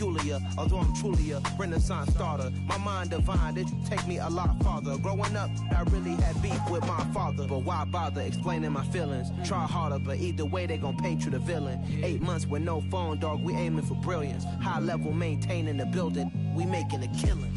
peculiar, although I'm truly a renaissance starter. My mind divine, it take me a lot farther. Growing up, I really had beef with my father, but why bother explaining my feelings? Try harder, but either way they gon' paint you the villain. 8 months with no phone, dog, we aiming for brilliance. High level maintaining the building, we making a killing.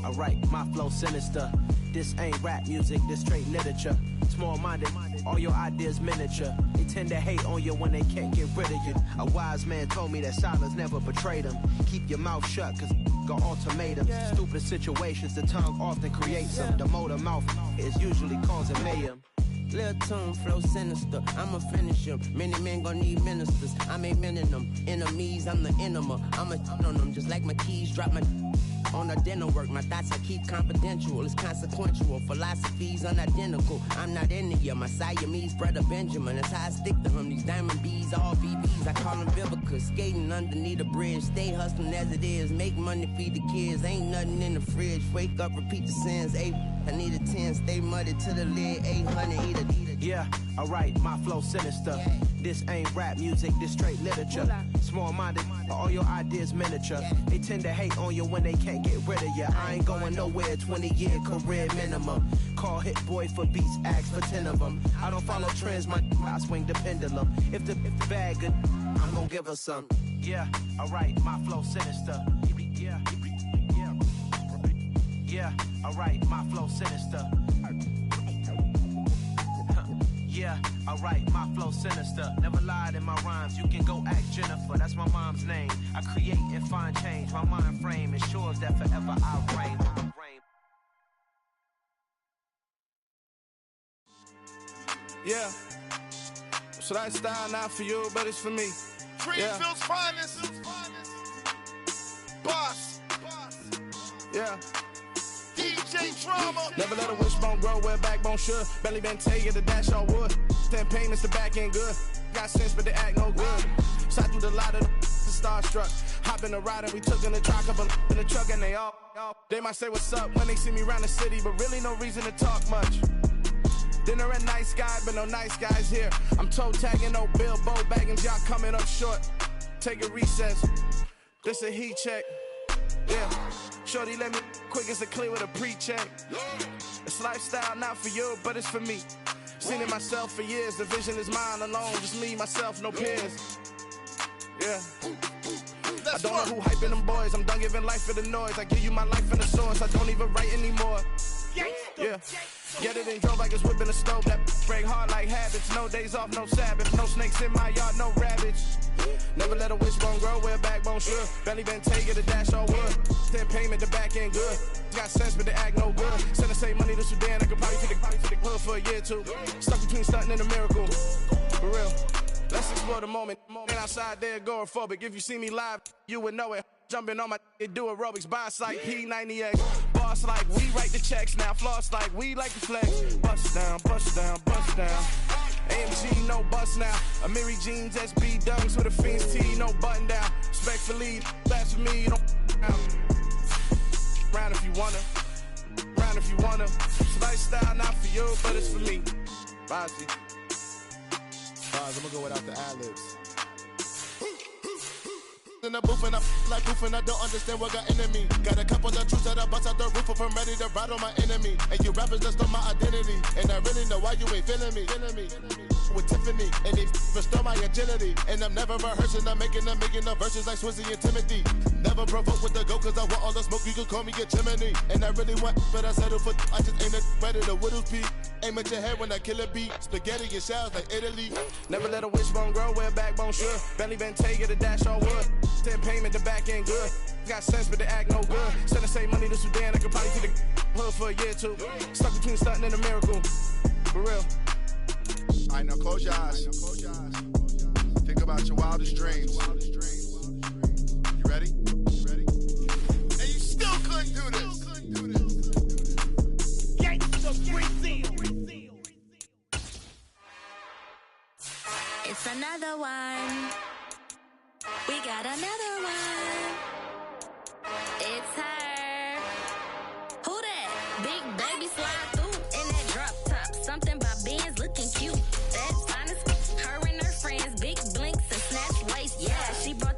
Alright, my flow sinister. This ain't rap music, this straight literature. Small-minded, all your ideas miniature. They tend to hate on you when they can't get rid of you. A wise man told me that silence never betrayed him. Keep your mouth shut, cause got ultimatums. Stupid situations, the tongue often creates them. The motor mouth is usually causing mayhem. Lil' tune, flow sinister, I'ma finish him. Many men gon' need ministers, I'm aiming them. Enemies, I'm the enema, I'ma on them. Just like my keys, drop my on the dinner work. My thoughts I keep confidential, it's consequential. Philosophies unidentical, I'm not in the my Siamese brother Benjamin, that's how I stick to him. These diamond bees, all BBs, I call them Vivica. Skating underneath the bridge, stay hustling as it is. Make money, feed the kids, ain't nothing in the fridge. Wake up, repeat the sins, I need a 10, stay muddy to the lid, 800, eat a. Yeah, alright, my flow sinister. This ain't rap music, this straight literature. Small-minded, all your ideas miniature. They tend to hate on you when they can't get rid of you. I ain't going nowhere, 20-year career minimum. Call Hit Boy for beats, ask for 10 of them. I don't follow trends, I swing the pendulum. If the bag good, I'm gon' give her some. Yeah, alright, my flow sinister. Yeah, alright, my flow sinister. Yeah, alright, my flow sinister. Never lied in my rhymes, you can go ask Jennifer, that's my mom's name. I create and find change, my mind frame ensures that forever I reign. Yeah, so that style not for you, but it's for me. Greenfield's finest. Boss. Yeah. DJ Drama. Never let a wishbone grow where backbone should. Belly been take it, the dash all wood. 10 payments, the back end good. Got sense, but they act no good. Shot through the lot of the starstruck. Hop in the ride and we took in the truck up in the truck and they all. They might say what's up when they see me around the city, but really no reason to talk much. Dinner at nice guy, but no nice guys here. I'm toe tagging, no Bilbo Baggins, y'all coming up short. Take a recess. This a heat check. Yeah. Shorty let me quick as a clear with a pre-check. It's lifestyle not for you, but it's for me. Seen it myself for years, the vision is mine alone. Just me, myself, no peers. Yeah. I don't know who hyping them boys, I'm done giving life for the noise. I give you my life in the source, I don't even write anymore. Yeah. Get it and drove like it's whipping a stove. That break hard like habits. No days off, no Sabbath. No snakes in my yard, no rabbits. Never let a wishbone grow where backbone should. Belly been taking the dash all wood. 10 payment, the back end good. Got sense, but they act no good. Send the same money to Sudan, I could probably take the hood for a year or two. Stuck between stunting and a miracle. For real. Let's explore the moment. And outside there, agoraphobic. If you see me live, you would know it. Jumping on my do aerobics, boss like P90X. Boss like we write the checks now. Floss like we like to flex. Bust down, bust down, bust down. AMG, no bust now. Amiri jeans, SB dunks with a Fiends T, no button down. Respectfully, that's for me, you don't round if you wanna. Round if you wanna. It's lifestyle not for you, but it's for me. Bossy. I'm gonna go without the ad-libs. In the booth and I'm like proof and I don't understand what got into me. Got a couple of truths that I bust out the roof if I'm ready to ride on my enemy. And you rappers just on my identity, and I really know why you ain't feeling me. With Tiffany, and they restore my agility. And I'm never rehearsing, I'm making the verses like Swizzy and Timothy. Never provoke with the go, cause I want all the smoke, you can call me a chimney. And I really want, but I settle for, I just aim at ready to Whittle's Peak. Aim at your head when I kill a beat. Spaghetti and shells like Italy. Never let a wishbone grow where backbone should. Belly been taking the dash all wood. 10 payment, the back end good. Got sense, but they act no good. Send the same money to Sudan, I could probably take the hood for a year or two. Stuck between stunting and a miracle. For real. Alright, now close your eyes. Think about your wildest dreams. You ready? And you still couldn't do this. It's another one. We got another one. It's her. Who that? Big baby slide through in that drop top. Something by Benz looking cute. That's honest. Her and her friends, big blinks and snatch waist. Yeah, she brought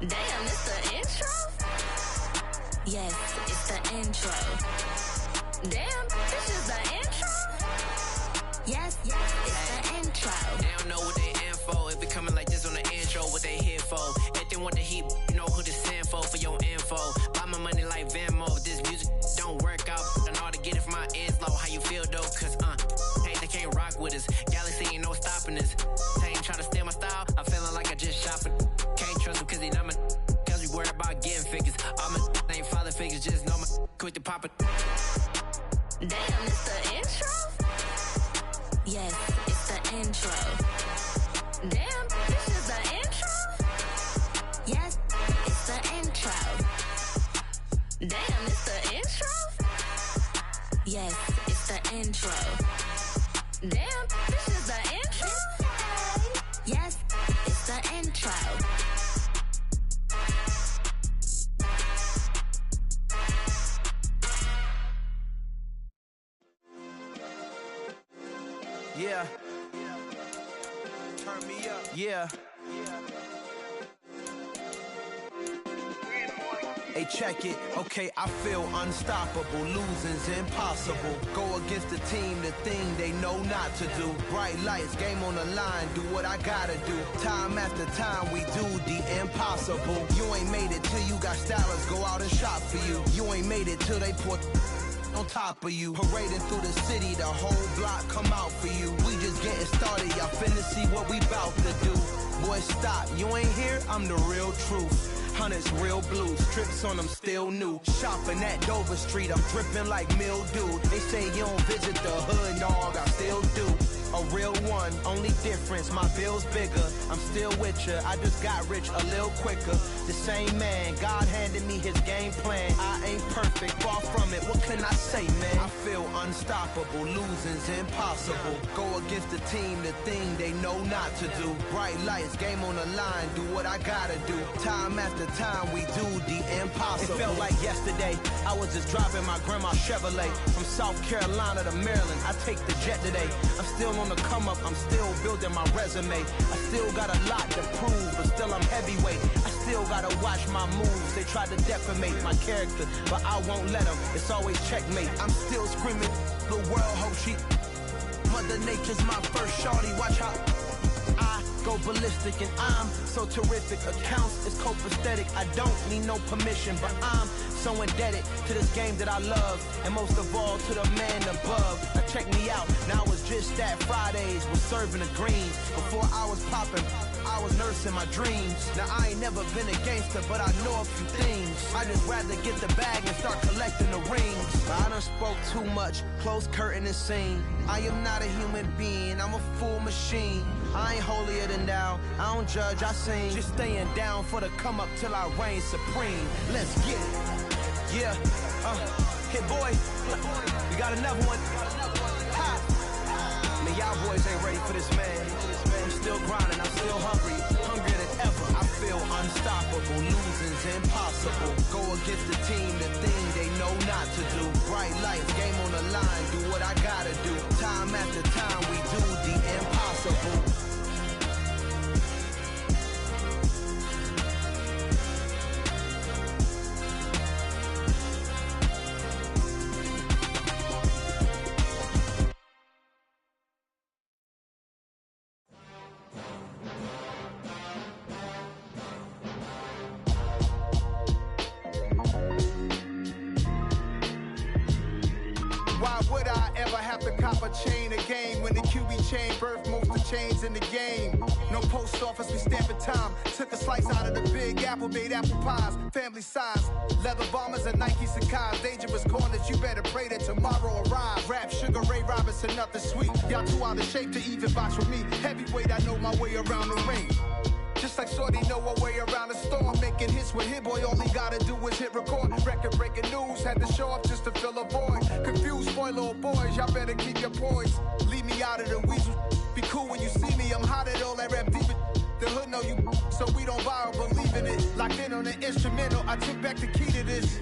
Damn, it's the intro? Yes, it's the intro. Damn, this is the intro? Yes, it's the intro. They don't know what they in for. If it coming like this on the intro, what they here for? If they want the heat, you know who to send for your info. Buy my money like Venmo. If this music don't work out, I know how to get it from my ends low. How you feel though? Cause hey, they can't rock with us. Galaxy ain't no stopping us. They ain't try to steal my style. I'm feeling like I just shopping. Can't trust them cause they not my. Cause we worried about getting figures. All my ain't father figures, just know my quick to pop it. Damn, it's the intro? Yes, it's the intro. Damn, this is the intro? Yes, it's the intro. Damn, it's the intro? Yes, it's the intro. Damn, this is the intro? Yes, it's the intro. Yeah. Turn me up. Yeah. Hey, check it. Okay, I feel unstoppable. Losing's impossible. Go against the team, the thing they know not to do. Bright lights, game on the line. Do what I gotta do. Time after time, we do the impossible. You ain't made it till you got stylers go out and shop for you. You ain't made it till they put on top of you. Parading through the city, the whole block come out for you. We just getting started, y'all finna see what we bout to do. Boy, stop, you ain't here, I'm the real truth. Hunters, real blues, strips on them still new. Shopping at Dover Street, I'm dripping like mildew. They say you don't visit the hood, dog, I still do. A real one, only difference, my bill's bigger. I'm still with ya, I just got rich a little quicker. The same man, God handed me his game plan. I ain't perfect, far from it, what can I say, man? I feel unstoppable, losing's impossible. Go against the team, the thing they know not to do. Bright lights, game on the line, do what I gotta do. Time after time, we do the impossible. It felt like yesterday, I was just driving my grandma's Chevrolet. From South Carolina to Maryland, I take the jet today. I'm still on the come up, I'm still building my resume. I still got a lot to prove, but still I'm heavyweight. I still gotta watch my moves. They tried to defamate my character, but I won't let them. It's always checkmate. I'm still screaming, the world hope she. Mother Nature's my first shorty. Watch how I go ballistic, and I'm so terrific. Accounts is copacetic. I don't need no permission, but I'm so indebted to this game that I love, and most of all to the man above. Now check me out, now it's just that Fridays was serving the greens. Before I was popping, I was nursing my dreams. Now I ain't never been a gangster, but I know a few things. I just rather get the bag and start collecting the rings. But I done spoke too much, close curtain and scene. I am not a human being, I'm a full machine. I ain't holier than thou, I don't judge, I sing. Just staying down for the come up till I reign supreme. Let's get it. Yeah, hit boy, we got another one. Ha! Man, y'all boys ain't ready for this, man. I'm still grinding, I'm still hungry, hungrier than ever. I feel unstoppable, losing's impossible. Go against the team, the thing they know not to do. Bright lights, game on the line, do what I gotta do. Time after time, we do the impossible. Chain a game when the QB chain birthed most of chains in the game. No post office, we stamping time. Took a slice out of the big apple, made apple pies, family size. Leather bombers and Nike Sacai's. Dangerous corners, you better pray that tomorrow arrives. Rap, Sugar Ray Robinson, nothing sweet. Y'all too out of shape to even box with me. Heavyweight, I know my way around the ring. Just like Shorty know her way around the storm. Making hits with Hit Boy, all he gotta do is hit record. Record breaking news, had to show up just to fill a void. Confused, spoil little boys, y'all better keep your poise. Leave me out of the weasel. Be cool when you see me, I'm hot at all that rap deep. The hood know you, so we don't borrow, believe in it. Locked in on the instrumental, I took back the key to this.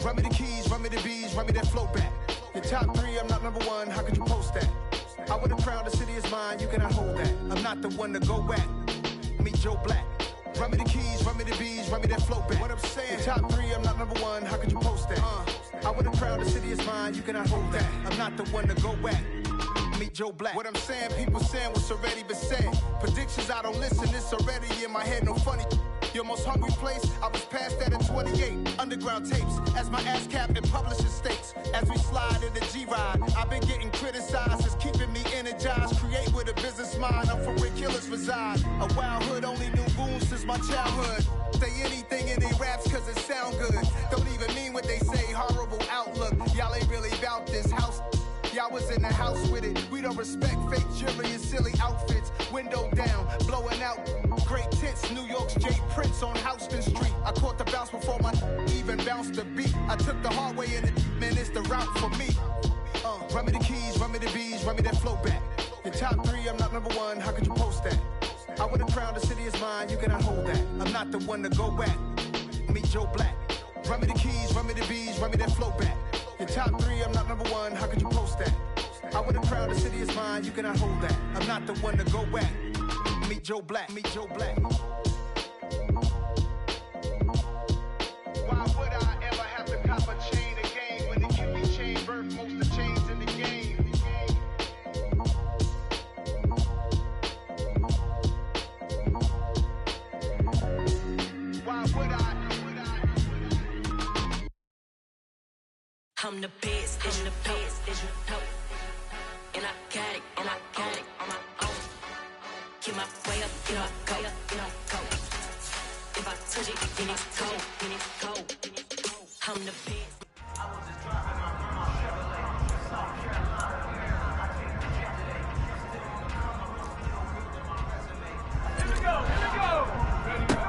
Run me the keys, run me the bees, run me that flow back. Your top three, I'm not number one, how could you post that? I would've crowned the city is mine, you cannot hold that. I'm not the one to go at. Meet Joe Black. Run me the keys, run me the bees, run me that flow back. What I'm saying, the top 3, I'm not number 1, how could you post that? I would've crowned the city is mine, you cannot hold that. I'm not the one to go at. Meet Joe Black. What I'm saying, people saying what's already been said. Predictions, I don't listen, it's already in my head, no funny. Your most hungry place, I was past that at 28. Underground tapes, as my ass cap in publishing states. As we slide in the G-Ride, I've been getting criticized, it's keeping me energized. Create with a business mind, I'm from where killers reside. A wild hood, only knew goons since my childhood. Say anything in they raps cause it sound good. Don't even mean what they say, horrible outlook. Y'all ain't really about this house. Y'all was in the house with it. We don't respect fake jewelry and silly outfits. Window down, blowing out great tits. New York's J. Prince on Houston Street. I caught the bounce before my even bounced the beat. I took the hard way in it, man, it's the route for me. Run me the keys, run me the bees, run me that flow back. Your top 3, I'm not number 1, how could you post that? I would've crowned the city is mine, you cannot hold that. I'm not the one to go at. Meet Joe Black. Run me the keys, run me the bees, run me that flow back. Your top 3, I'm not number 1, how could you post that? I would've crowned the city is mine, you cannot hold that. I'm not the one to go at. Meet Joe Black, meet Joe Black. Why would I ever have to cop a chain again when the QB chain birthed most of the chains in the game? Why would I? I'm the best, I'm the best, as you know. And I got it, and I got it on my own. Get my way up, get my go, get my go. If I touch it, then it's cold, then it's cold. I'm the best. I was just driving my grandma's Chevrolet, South Carolina. I take the jet today. Still on the come up, still building my resume. Here we go, here we go. Ready, go.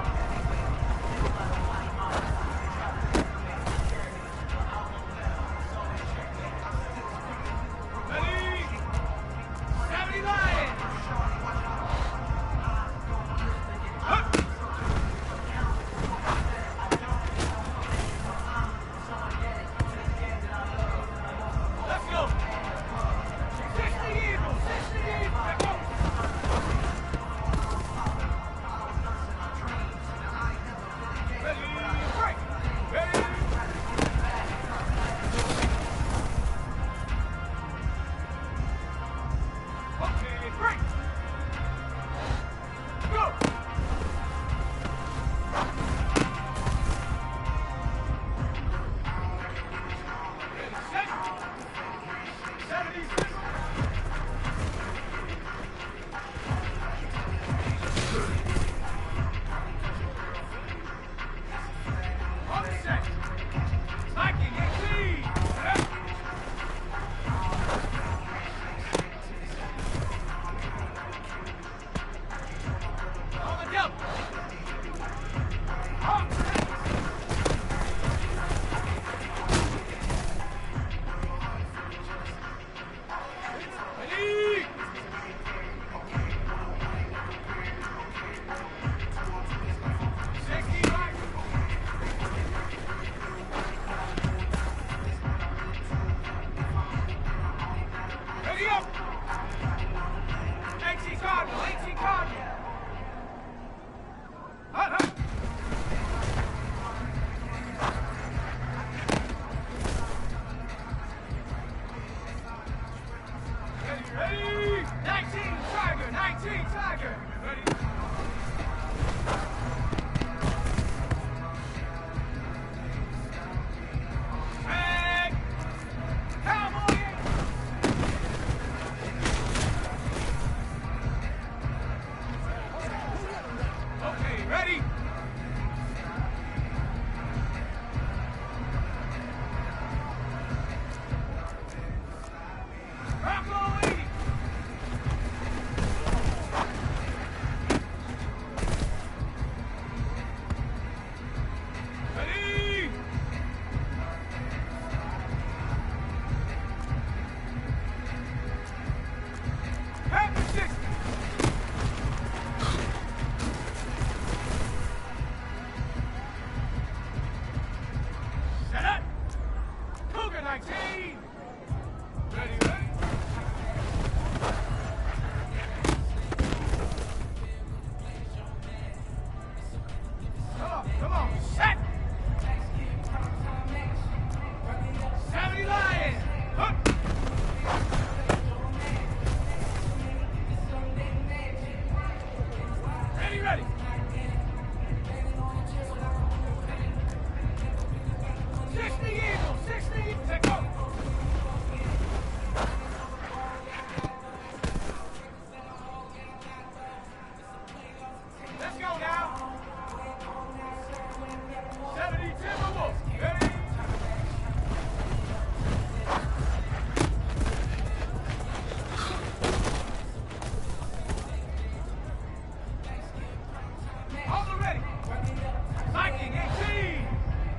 Viking 18.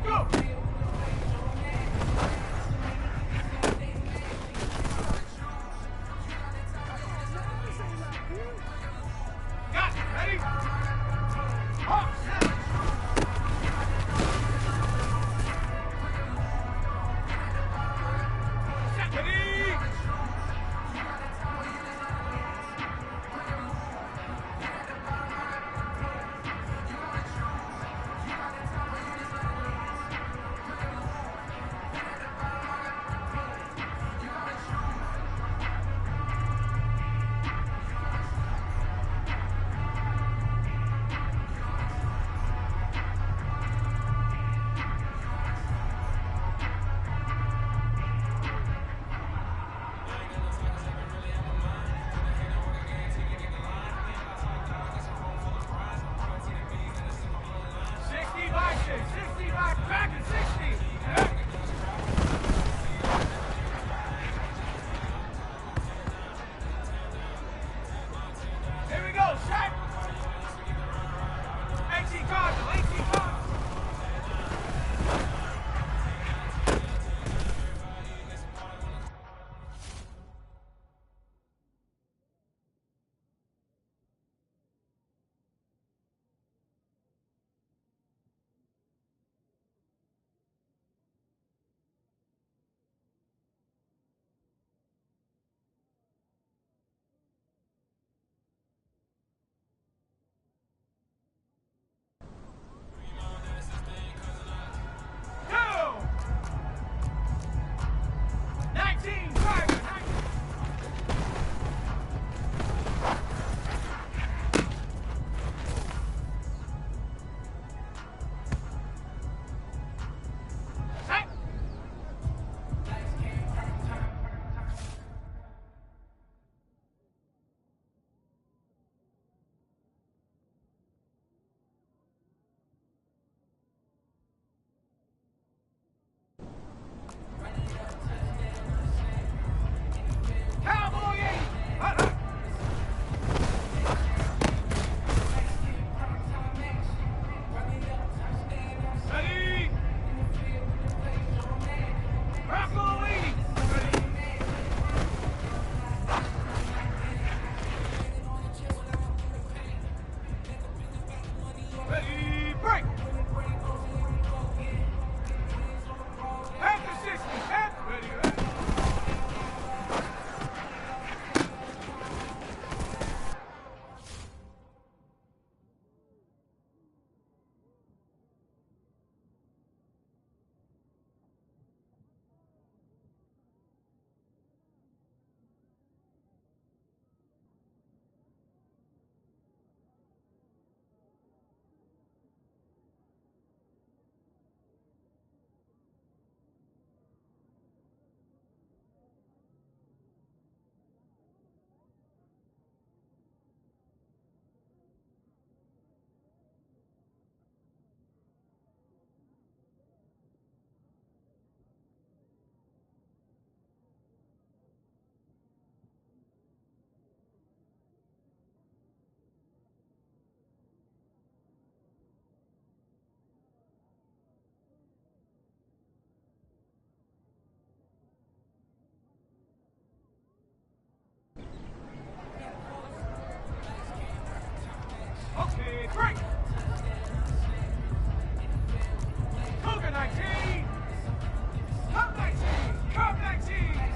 Go. Got it. Ready? Hawk. Ready? Back at 60. Here we go, shot. 18 Cardinal, 18 Cardinal. Go! 19 Tiger, 19. Hey! Cowboy 80. Ready? Rocco 80. Ready, break! After 60, ready, ready. Okay, break! Cougar 19! Cup 19! Cup 19!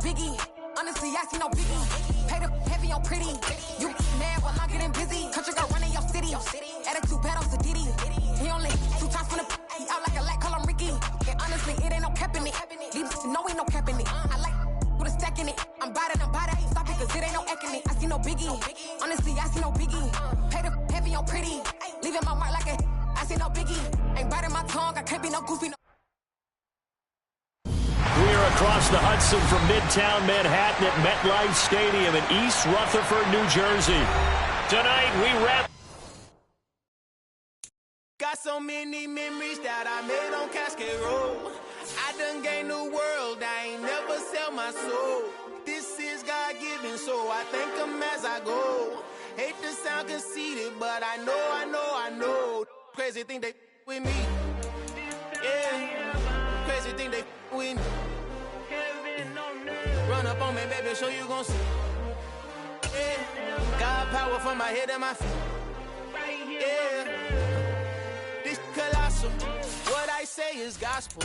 biggie. Honestly, I see no biggie. Pay the heavy on pretty. You mad while I'm getting busy. Country girl running your city. Attitude bad on Sadidi. He only 2 times from the he out like a light, call him Ricky. And honestly, it ain't no cap in it. Leave no ain't no cap in it. I like with a stack in it. I'm bad, I ain't stop it cause it ain't no eck in it. I see no biggie. Honestly, I see no biggie. Pay the heavy on pretty. Leaving my mark like a I see no biggie. Ain't biting my tongue, I can't be no goofy. We are across the Hudson from Midtown Manhattan at MetLife Stadium in East Rutherford, New Jersey. Tonight, we wrap. Got so many memories that I made on Cascade Road. I done gained the world, I ain't never sell my soul. This is God-given, so I thank him as I go. Hate to sound conceited, but I know. Crazy thing they with me. Yeah, crazy thing they with me. Run up on me, baby, show you gon' see. Yeah, God power from my head and my feet. Yeah, this colossal. What I say is gospel.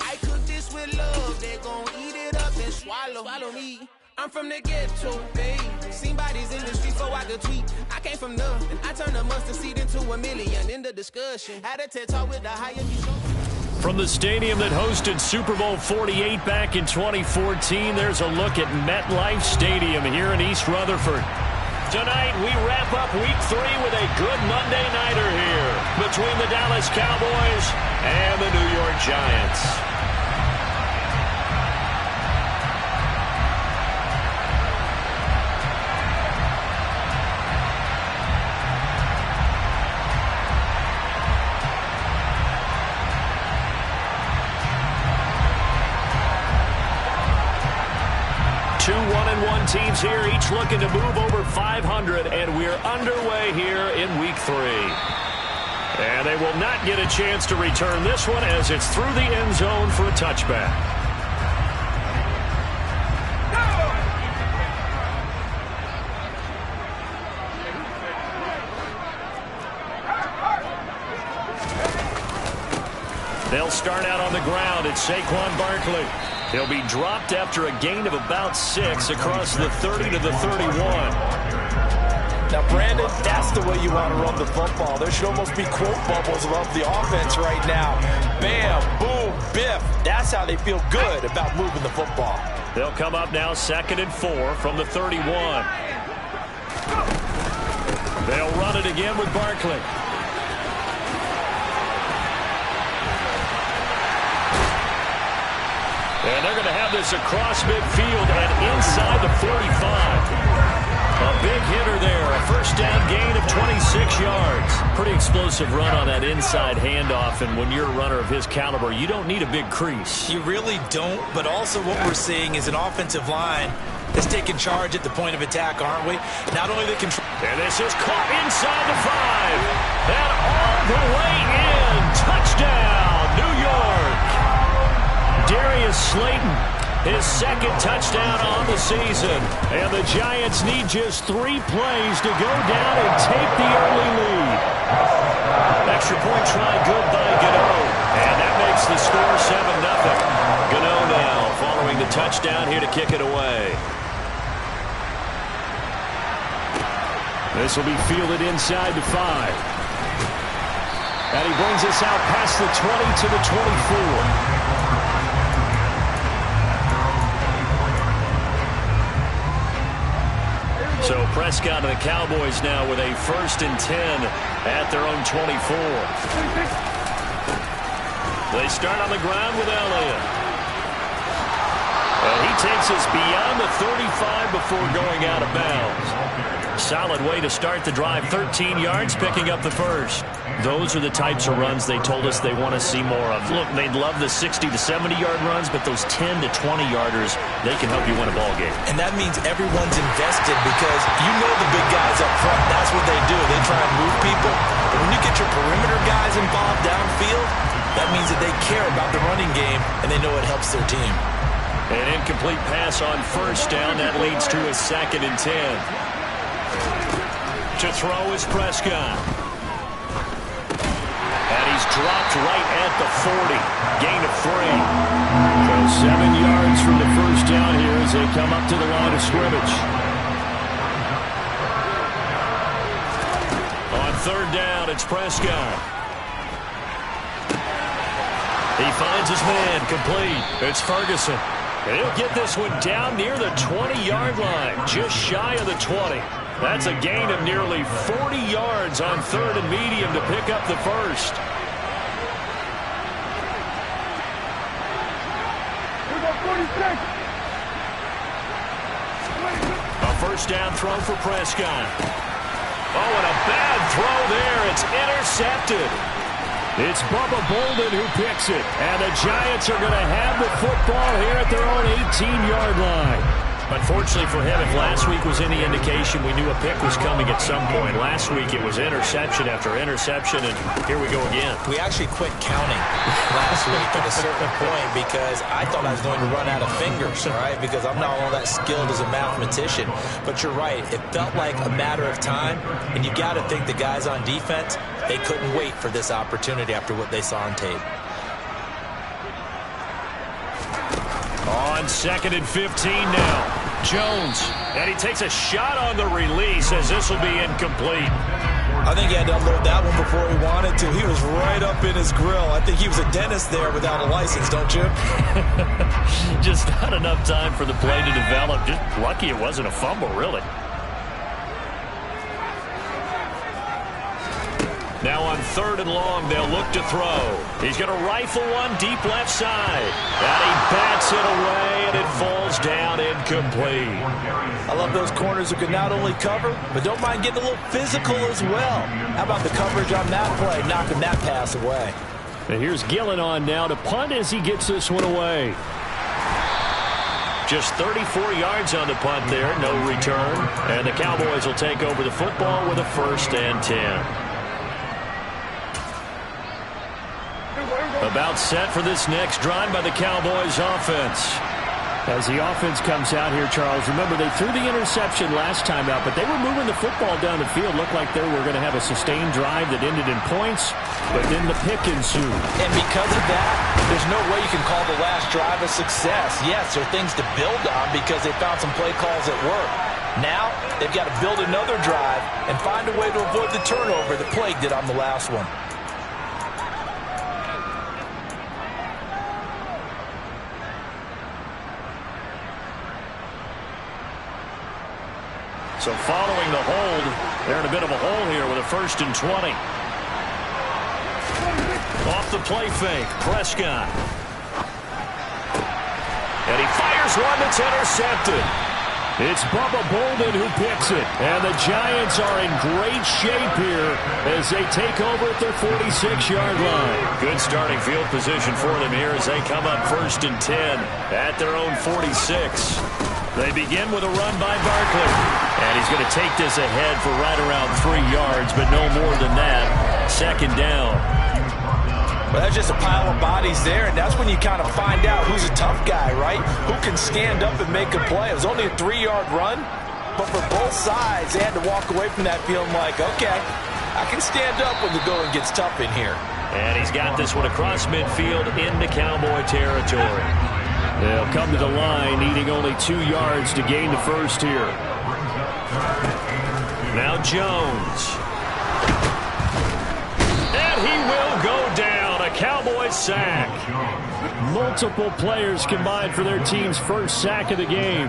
I cook this with love, they gon' eat it up and swallow me. I'm from the ghetto, baby. Seen bodies in the streets, so I could tweet. I came from nothing. I turned a mustard seed into $1 million. In the discussion, had a TED talk with the higher show. From the stadium that hosted Super Bowl 48 back in 2014, there's a look at MetLife Stadium here in East Rutherford. Tonight, we wrap up Week 3 with a good Monday nighter here between the Dallas Cowboys and the New York Giants. Two 1-1 teams here, each looking to move over 500, and we're underway here in week 3. And they will not get a chance to return this one as it's through the end zone for a touchback. They'll start out on the ground. It's Saquon Barkley. He'll be dropped after a gain of about 6 across the 30 to the 31. Now, Brandon, that's the way you want to run the football. There should almost be quote bubbles of the offense right now. Bam, boom, biff. That's how they feel good about moving the football. They'll come up now 2nd and 4 from the 31. They'll run it again with Barkley. And they're going to have this across midfield and inside the 45. A big hitter there. A first down gain of 26 yards. Pretty explosive run on that inside handoff. And when you're a runner of his caliber, you don't need a big crease. You really don't. But also what we're seeing is an offensive line that's taking charge at the point of attack, aren't we? Not only the control. And this is caught inside the 5. And all the way in. Touchdown, New York. Darius Slayton, his 2nd touchdown on the season. And the Giants need just 3 plays to go down and take the early lead. Extra point try good by Gano. And that makes the score 7-0. Gano now following the touchdown here to kick it away. This will be fielded inside the 5. And he brings us out past the 20 to the 24. So Prescott and the Cowboys now with a 1st and 10 at their own 24. They start on the ground with Elliott. And he takes us beyond the 35 before going out of bounds. Solid way to start the drive. 13 yards, picking up the 1st. Those are the types of runs they told us they want to see more of. Look, they'd love the 60 to 70-yard runs, but those 10 to 20-yarders, they can help you win a ball game. And that means everyone's invested because you know the big guys up front. That's what they do. They try and move people. But when you get your perimeter guys involved downfield, that means that they care about the running game and they know it helps their team. An incomplete pass on 1st down. That leads to a 2nd and 10. To throw is Prescott. And he's dropped right at the 40. Gain of 3. So 7 yards from the 1st down here as they come up to the line of scrimmage. On 3rd down, it's Prescott. He finds his man, complete. It's Ferguson. And he'll get this one down near the 20-yard line, just shy of the 20. That's a gain of nearly 40 yards on 3rd and medium to pick up the 1st. A 1st down throw for Prescott. Oh, and a bad throw there. It's intercepted. It's Bubba Bolden who picks it. And the Giants are going to have the football here at their own 18-yard line. Unfortunately for him, if last week was any indication, we knew a pick was coming at some point. Last week it was interception after interception, and here we go again. We actually quit counting last week at a certain point because I thought I was going to run out of fingers, all right, because I'm not all that skilled as a mathematician. But you're right. It felt like a matter of time, and you got to think the guys on defense, they couldn't wait for this opportunity after what they saw on tape. On 2nd and 15 now. Jones. And he takes a shot on the release as this will be incomplete. I think he had to unload that one before he wanted to. He was right up in his grill. I think he was a dentist there without a license, don't you? Just not enough time for the play to develop. Just lucky it wasn't a fumble, really. Now on 3rd and long, they'll look to throw. He's going to rifle one deep left side. And he bats it away, and it falls down incomplete. I love those corners who can not only cover, but don't mind getting a little physical as well. How about the coverage on that play, knocking that pass away? And here's Gillen on now to punt as he gets this one away. Just 34 yards on the punt there, no return. And the Cowboys will take over the football with a 1st and 10. About set for this next drive by the Cowboys offense. As the offense comes out here, Charles, remember they threw the interception last time out, but they were moving the football down the field. Looked like they were going to have a sustained drive that ended in points, but then the pick ensued. And because of that, there's no way you can call the last drive a success. Yes, there are things to build on because they found some play calls that work. Now, they've got to build another drive and find a way to avoid the turnover that plagued it on the last one. So following the hold, they're in a bit of a hole here with a 1st and 20. Off the play fake, Prescott. And he fires one that's intercepted. It's Bubba Bolden who picks it. And the Giants are in great shape here as they take over at their 46-yard line. Good starting field position for them here as they come up 1st and 10 at their own 46. They begin with a run by Barkley. And he's going to take this ahead for right around 3 yards, but no more than that. 2nd down. Well, that's just a pile of bodies there, and that's when you kind of find out who's a tough guy, right? Who can stand up and make a play. It was only a 3-yard run, but for both sides, they had to walk away from that feeling like, okay, I can stand up when the going gets tough in here. And he's got this one across midfield into Cowboy territory. They'll come to the line, needing only 2 yards to gain the first here. Now Jones. And he will go down. A Cowboy sack. Multiple players combined for their team's first sack of the game.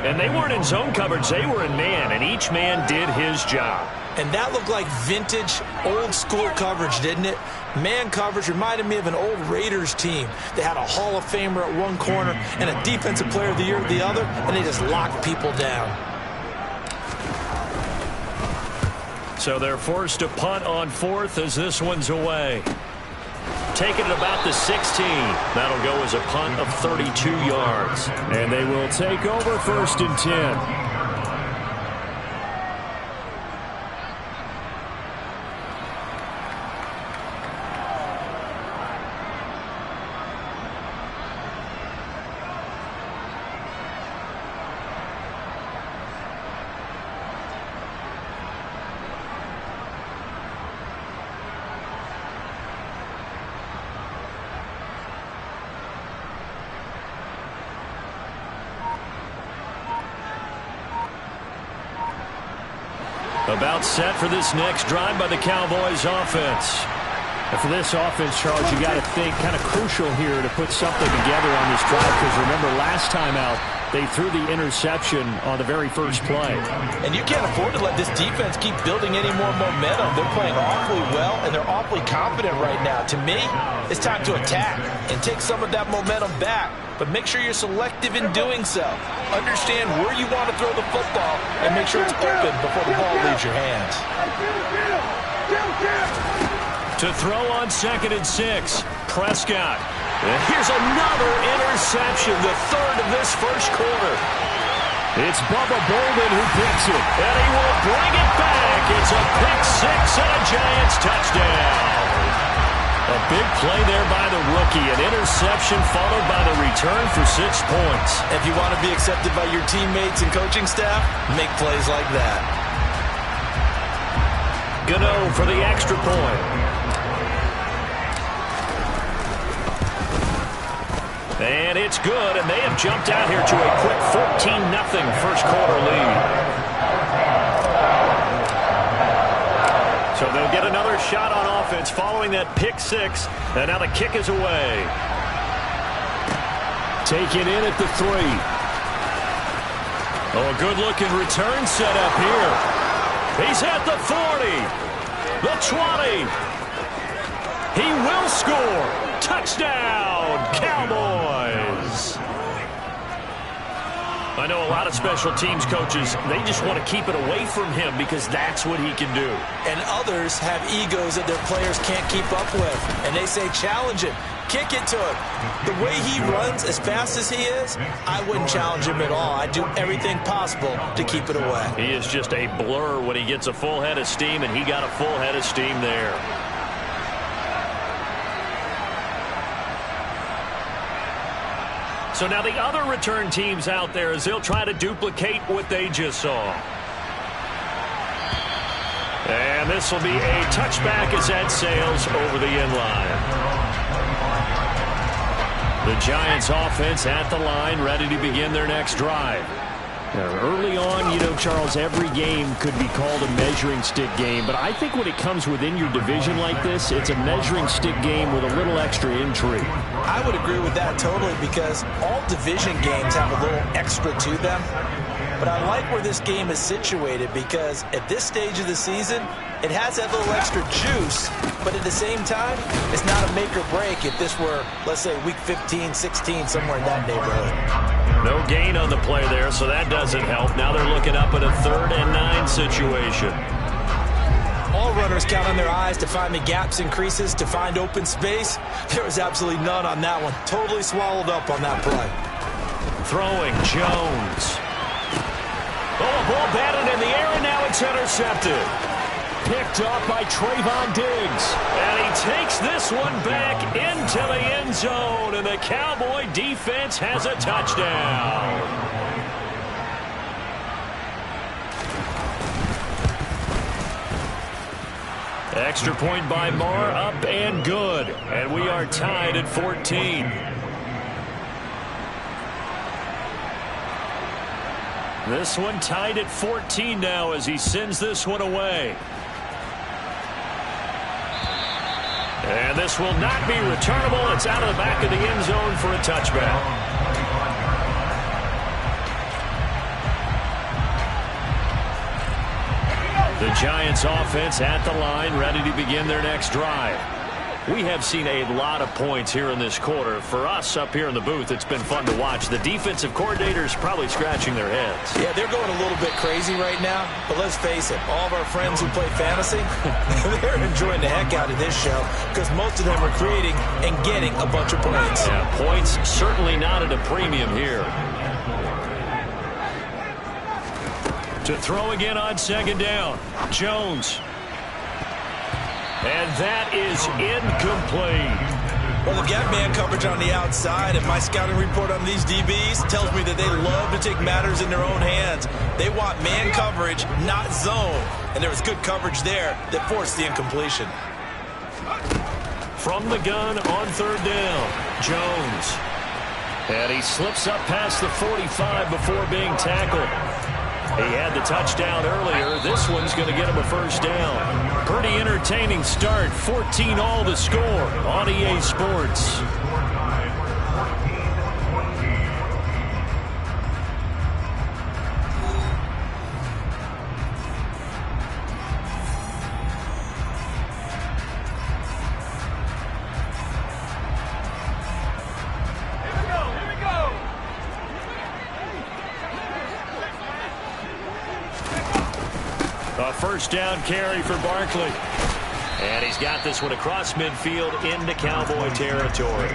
And they weren't in zone coverage. They were in man, and each man did his job. And that looked like vintage, old-school coverage, didn't it? Man coverage reminded me of an old Raiders team. They had a Hall of Famer at one corner and a Defensive Player of the Year at the other, and they just locked people down. So they're forced to punt on 4th as this one's away. Taking it about the 16. That'll go as a punt of 32 yards. And they will take over 1st and 10. About set for this next drive by the Cowboys offense. And for this offense, Charles, you got to think kind of crucial here to put something together on this drive, because remember last time out they threw the interception on the very first play. And you can't afford to let this defense keep building any more momentum. They're playing awfully well, and they're awfully confident right now. To me, it's time to attack and take some of that momentum back. But make sure you're selective in doing so. Understand where you want to throw the football and make sure it's open before the ball leaves your hands. To throw on 2nd and 6, Prescott. And here's another interception, the 3rd of this first quarter. It's Bubba Bolden who picks it. And he will bring it back. It's a pick 6 and a Giants touchdown. A big play there by the rookie. An interception followed by the return for 6 points. If you want to be accepted by your teammates and coaching staff, make plays like that. Gano for the extra point. And it's good, and they have jumped out here to a quick 14-0 first quarter lead. So they'll get another shot on offense following that pick 6, and now the kick is away. Taken in at the 3. Oh, a good-looking return set up here. He's at the 40, the 20. He will score. Touchdown, Cowboys. I know a lot of special teams coaches, they just want to keep it away from him because that's what he can do. And others have egos that their players can't keep up with. And they say, challenge him. kick it to him. The way he runs as fast as he is, I wouldn't challenge him at all. I'd do everything possible to keep it away. He is just a blur when he gets a full head of steam, and he got a full head of steam there. So now the other return teams out there as they'll try to duplicate what they just saw. And this will be a touchback as that sails over the end line. The Giants offense at the line, ready to begin their next drive. Now, early on, Charles, every game could be called a measuring stick game, but I think when it comes within your division like this, it's a measuring stick game with a little extra intrigue. I would agree with that totally, because all division games have a little extra to them. But I like where this game is situated, because at this stage of the season, it has that little extra juice, but at the same time, it's not a make or break if this were, let's say, week 15, 16, somewhere in that neighborhood. No gain on the play there, so that doesn't help. Now they're looking up at a 3rd and 9 situation. All runners count on their eyes to find the gaps and creases, to find open space. There was absolutely none on that one. Totally swallowed up on that play. Throwing, Jones. Oh, ball batted in the air, and now it's intercepted. Picked up by Trayvon Diggs. And he takes this one back into the end zone, and the Cowboy defense has a touchdown. Extra point by Marr, up and good. And we are tied at 14. This one tied at 14 now as he sends this one away. And this will not be returnable. It's out of the back of the end zone for a touchback. The Giants offense at the line, ready to begin their next drive. We have seen a lot of points here in this quarter. For us up here in the booth, it's been fun to watch. The defensive coordinators probably scratching their heads. Yeah, they're going a little bit crazy right now. But let's face it, all of our friends who play fantasy, they're enjoying the heck out of this show because most of them are creating and getting a bunch of points. Yeah, points certainly not at a premium here. To throw again on 2nd down. Jones. And that is incomplete. Well, they've got man coverage on the outside, and my scouting report on these DBs tells me that they love to take matters in their own hands. They want man coverage, not zone. And there was good coverage there that forced the incompletion. From the gun on 3rd down, Jones. And he slips up past the 45 before being tackled. He had the touchdown earlier. This one's going to get him a 1st down. Pretty entertaining start. 14 all to score on EA Sports. A 1st down carry for Barkley. And he's got this one across midfield into Cowboy territory.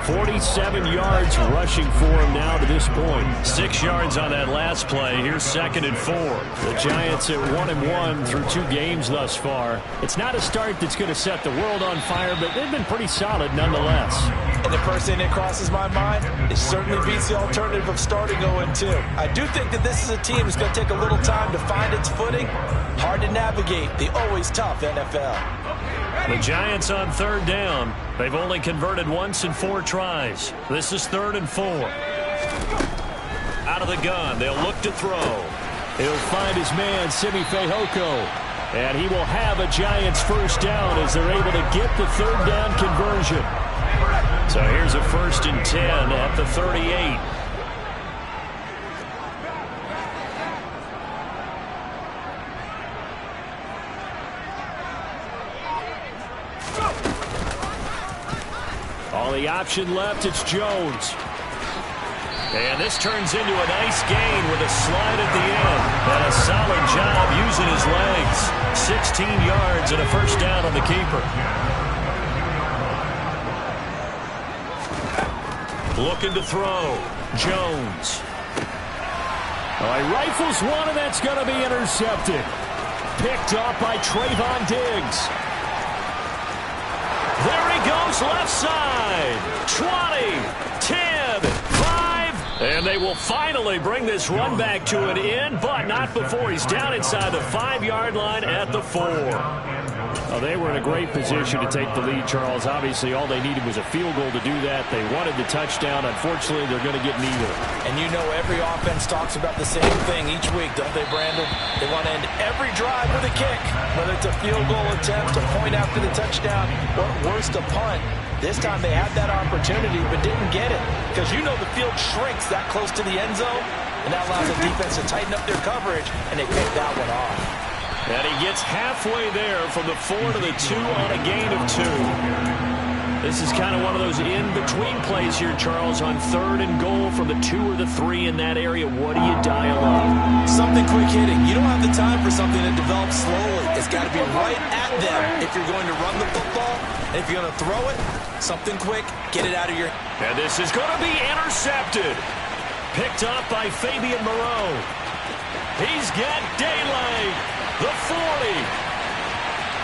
47 yards rushing for him now to this point. 6 yards on that last play. Here's 2nd and 4. The Giants at 1-1 through 2 games thus far. It's not a start that's going to set the world on fire, but they've been pretty solid nonetheless. And the first thing that crosses my mind, it certainly beats the alternative of starting 0-2. I do think that this is a team that's going to take a little time to find its footing. Hard to navigate the always tough NFL. The Giants on 3rd down. They've only converted once in 4 tries. This is 3rd and 4. Out of the gun, they'll look to throw. He'll find his man, Simi Fehoko. And he will have a Giants 1st down as they're able to get the 3rd down conversion. So here's a 1st and 10 at the 38. All the option left, it's Jones. And this turns into a nice gain with a slide at the end. And a solid job using his legs. 16 yards and a 1st down on the keeper. Looking to throw. Jones. Oh, he rifles one, and that's going to be intercepted. Picked up by Trayvon Diggs. There he goes, left side. 20, 10, 5. And they will finally bring this run back to an end, but not before he's down inside the 5-yard line at the 4. Well, they were in a great position to take the lead, Charles. Obviously, all they needed was a field goal to do that. They wanted the touchdown. Unfortunately, they're going to get neither. And you know every offense talks about the same thing each week, don't they, Brandon? They want to end every drive with a kick, whether it's a field goal attempt, a point after the touchdown, or worst, a punt. This time they had that opportunity but didn't get it because you know the field shrinks that close to the end zone, and that allows the defense to tighten up their coverage, and they picked that one off. And he gets halfway there from the 4 to the 2 on a gain of 2. This is kind of one of those in-between plays here, Charles, on 3rd and goal from the 2 or the 3 in that area. What do you dial up? Something quick hitting. You don't have the time for something that develops slowly. It's got to be right at them if you're going to run the football. And if you're going to throw it, something quick, get it out of your... And this is going to be intercepted. Picked up by Fabian Moreau. He's got daylight. The 40.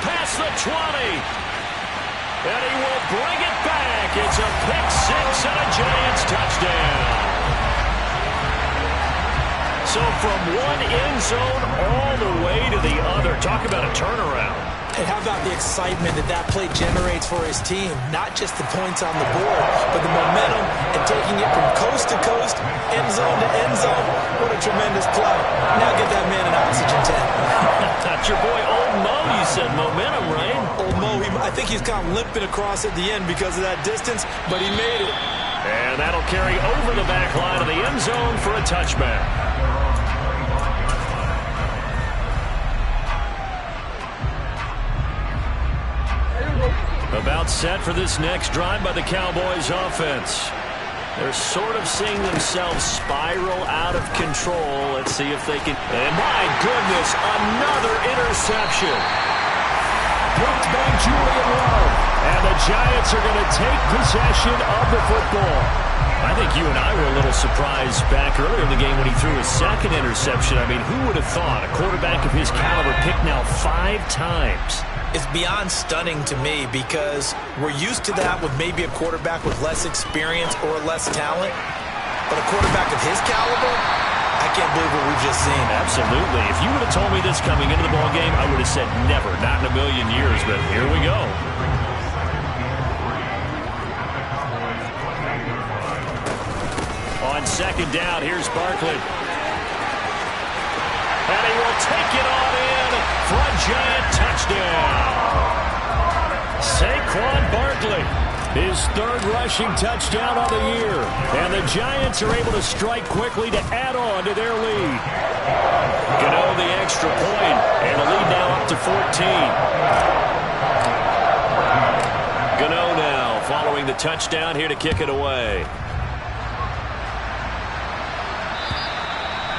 Past the 20. And he will bring it back. It's a pick 6 and a Giants touchdown. So from one end zone all the way to the other. Talk about a turnaround. And how about the excitement that play generates for his team? Not just the points on the board, but the momentum and taking it from coast to coast, end zone to end zone. What a tremendous play. Now get that man an oxygen tank. That's your boy Old Mo. You said momentum, right? Old Mo, I think he's kind of limping across at the end because of that distance, but he made it. And that'll carry over the back line of the end zone for a touchback. About set for this next drive by the Cowboys offense. They're sort of seeing themselves spiral out of control. Let's see if they can... And my goodness, another interception. Picked by Julian Love. And the Giants are going to take possession of the football. I think you and I were a little surprised back earlier in the game when he threw his second interception. I mean, who would have thought a quarterback of his caliber picked now 5 times? It's beyond stunning to me because we're used to that with maybe a quarterback with less experience or less talent. But a quarterback of his caliber, I can't believe what we've just seen. Absolutely. If you would have told me this coming into the ballgame, I would have said never, not in a million years. But here we go. On second down, here's Barkley. And he will take it on in for a Giant touchdown. Saquon Barkley, his 3rd rushing touchdown of the year. And the Giants are able to strike quickly to add on to their lead. Gano the extra point, and the lead now up to 14. Gano now following the touchdown here to kick it away.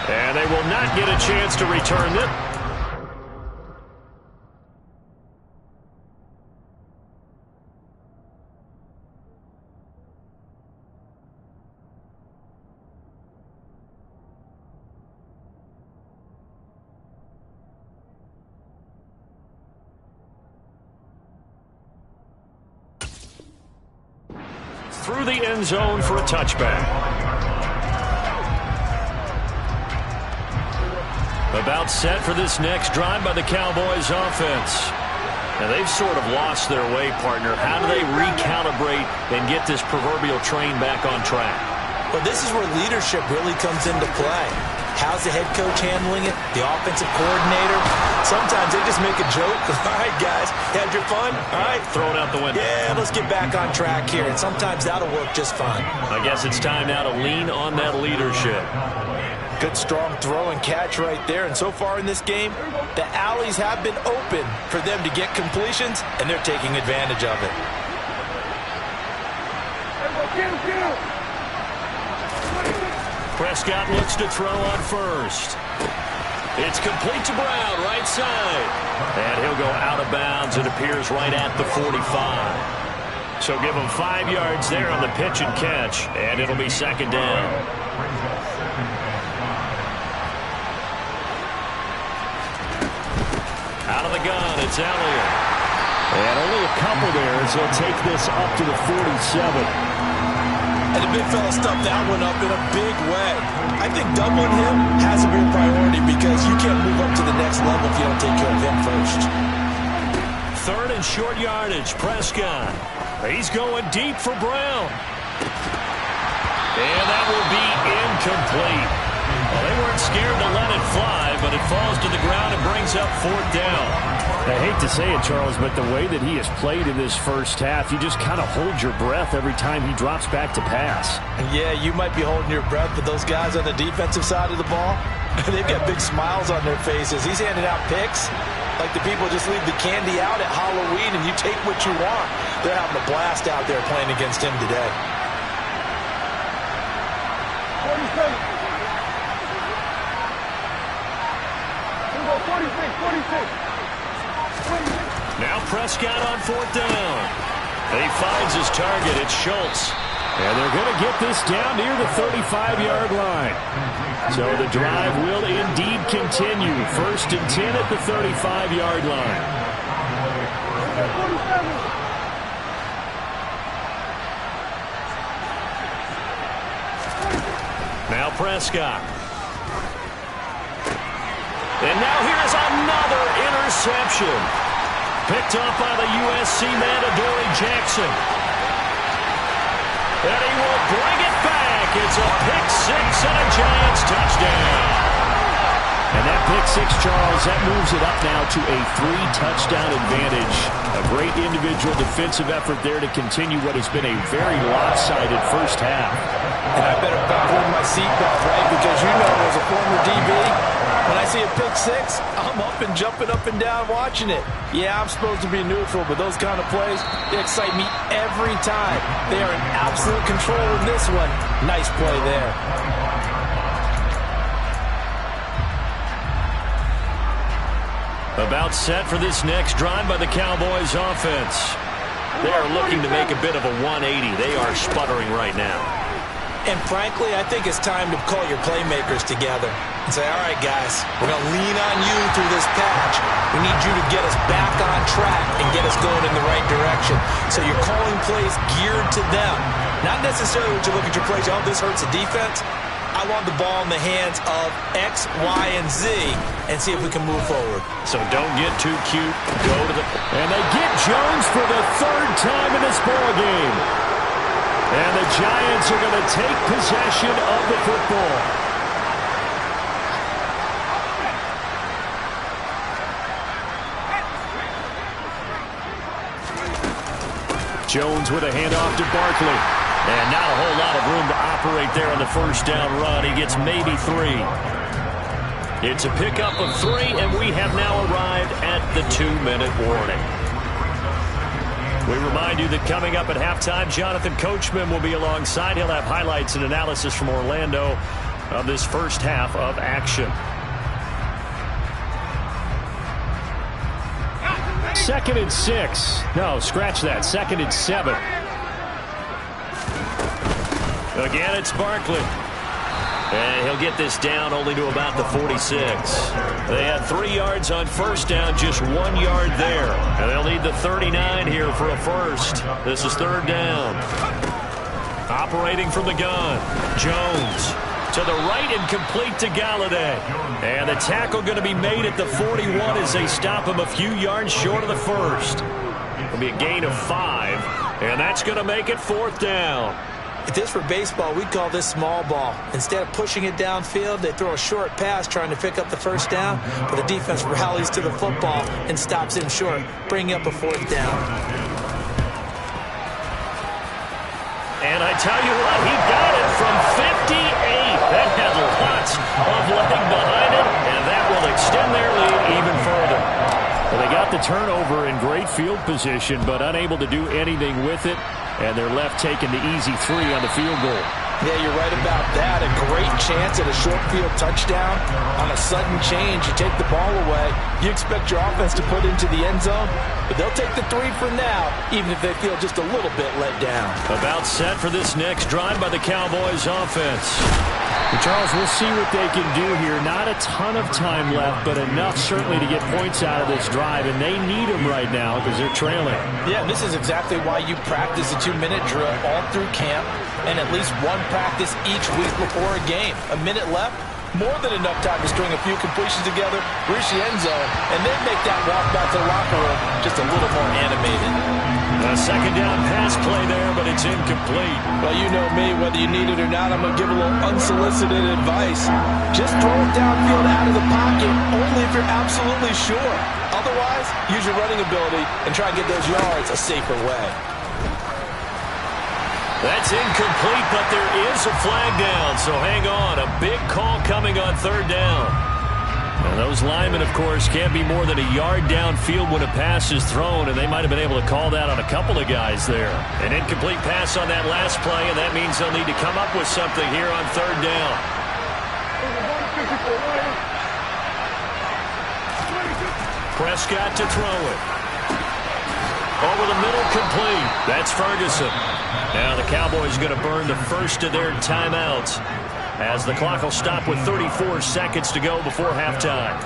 And they will not get a chance to return it. Through the end zone for a touchback. About set for this next drive by the Cowboys offense. And they've sort of lost their way, partner. How do they recalibrate and get this proverbial train back on track? Well, this is where leadership really comes into play. How's the head coach handling it? The offensive coordinator? Sometimes they just make a joke. All right, guys, you had your fun? All right. Throw it out the window. Yeah, let's get back on track here. And sometimes that'll work just fine. I guess it's time now to lean on that leadership. Good strong throw and catch right there. And so far in this game, the alleys have been open for them to get completions, and they're taking advantage of it. Prescott looks to throw on first. It's complete to Brown, right side. And he'll go out of bounds. It appears right at the 45. So give him 5 yards there on the pitch and catch, and it'll be second down. Out of the gun, it's Elliott. And only a couple there as he'll take this up to the 47. And the big fella stuffed that one up in a big way. I think doubling him has to be a priority because you can't move up to the next level if you don't take care of him first. Third and short yardage, Prescott. He's going deep for Brown. And that will be incomplete. Well, they weren't scared to let it fly, but it falls to the ground and brings up fourth down. I hate to say it, Charles, but the way that he has played in this first half, you just kind of hold your breath every time he drops back to pass. Yeah, you might be holding your breath, but those guys on the defensive side of the ball, they've got big smiles on their faces. He's handing out picks like the people just leave the candy out at Halloween and you take what you want. They're having a blast out there playing against him today. 46. 46. Now Prescott on fourth down. He finds his target. It's Schultz. And they're going to get this down near the 35-yard line. So the drive will indeed continue. First and 10 at the 35-yard line. Now Prescott. And now here's another interception. Picked up by the USC man, Adoree Jackson. And he will bring it back. It's a pick six and a Giants touchdown. And that pick six, Charles, that moves it up now to a 3-touchdown advantage. A great individual defensive effort there to continue what has been a very lopsided first half. And I better buckle in my seatbelt, right? Because you know, as a former DB, when I see a pick six, I'm up and jumping up and down watching it. Yeah, I'm supposed to be neutral, but those kind of plays, they excite me every time. They are in absolute control in this one. Nice play there. About set for this next drive by the Cowboys offense. They are looking to make a bit of a 180. They are sputtering right now. And frankly, I think it's time to call your playmakers together and say, all right, guys, we're going to lean on you through this patch. We need you to get us back on track and get us going in the right direction. So you're calling plays geared to them. Not necessarily when you look at your plays, oh, this hurts the defense. I want the ball in the hands of X, Y, and Z and see if we can move forward. So don't get too cute. Go to the... And they get Jones for the third time in this ballgame. And the Giants are going to take possession of the football. Jones with a handoff to Barkley. And not a whole lot of room to operate there on the first down run. He gets maybe 3. It's a pickup of 3, and we have now arrived at the 2-minute warning. We remind you that coming up at halftime, Jonathan Coachman will be alongside. He'll have highlights and analysis from Orlando of this first half of action. Second and 6. No, scratch that. Second and 7. Again, it's Barkley. And he'll get this down only to about the 46. They had 3 yards on first down, just 1 yard there. And they'll need the 39 here for a first. This is third down. Operating from the gun, Jones to the right and complete to Galladay. And the tackle going to be made at the 41 as they stop him a few yards short of the first. It'll be a gain of 5, and that's going to make it fourth down. If this were baseball, we'd call this small ball. Instead of pushing it downfield, they throw a short pass trying to pick up the first down, but the defense rallies to the football and stops him short, bringing up a fourth down. And I tell you what, he got it from 58. That had lots of leg behind it, and that will extend their lead even further. Well, they got the turnover in great field position, but unable to do anything with it. And they're left taking the easy 3 on the field goal. Yeah, you're right about that. A great chance at a short field touchdown. On a sudden change, you take the ball away. You expect your offense to put into the end zone, but they'll take the 3 for now, even if they feel just a little bit let down. About set for this next drive by the Cowboys offense. And Charles, we'll see what they can do here. Not a ton of time left, but enough certainly to get points out of this drive, and they need them right now because they're trailing. Yeah, and this is exactly why you practice a 2-minute drill all through camp and at least one practice each week before a game. A minute left, more than enough time to string a few completions together, reach the end zone, and then make that walk back to the locker room just a little more animated. A second down pass play there, but it's incomplete. Well, you know me, whether you need it or not, I'm going to give a little unsolicited advice. Just throw it downfield out of the pocket, only if you're absolutely sure. Otherwise, use your running ability and try and get those yards a safer way. That's incomplete, but there is a flag down, so hang on. A big call coming on third down. And those linemen, of course, can't be more than a yard downfield when a pass is thrown, and they might have been able to call that on a couple of guys there. An incomplete pass on that last play, and that means they'll need to come up with something here on third down. Prescott to throw it. Over the middle, complete. That's Ferguson. Now the Cowboys are going to burn the first of their timeouts as the clock will stop with 34 seconds to go before halftime.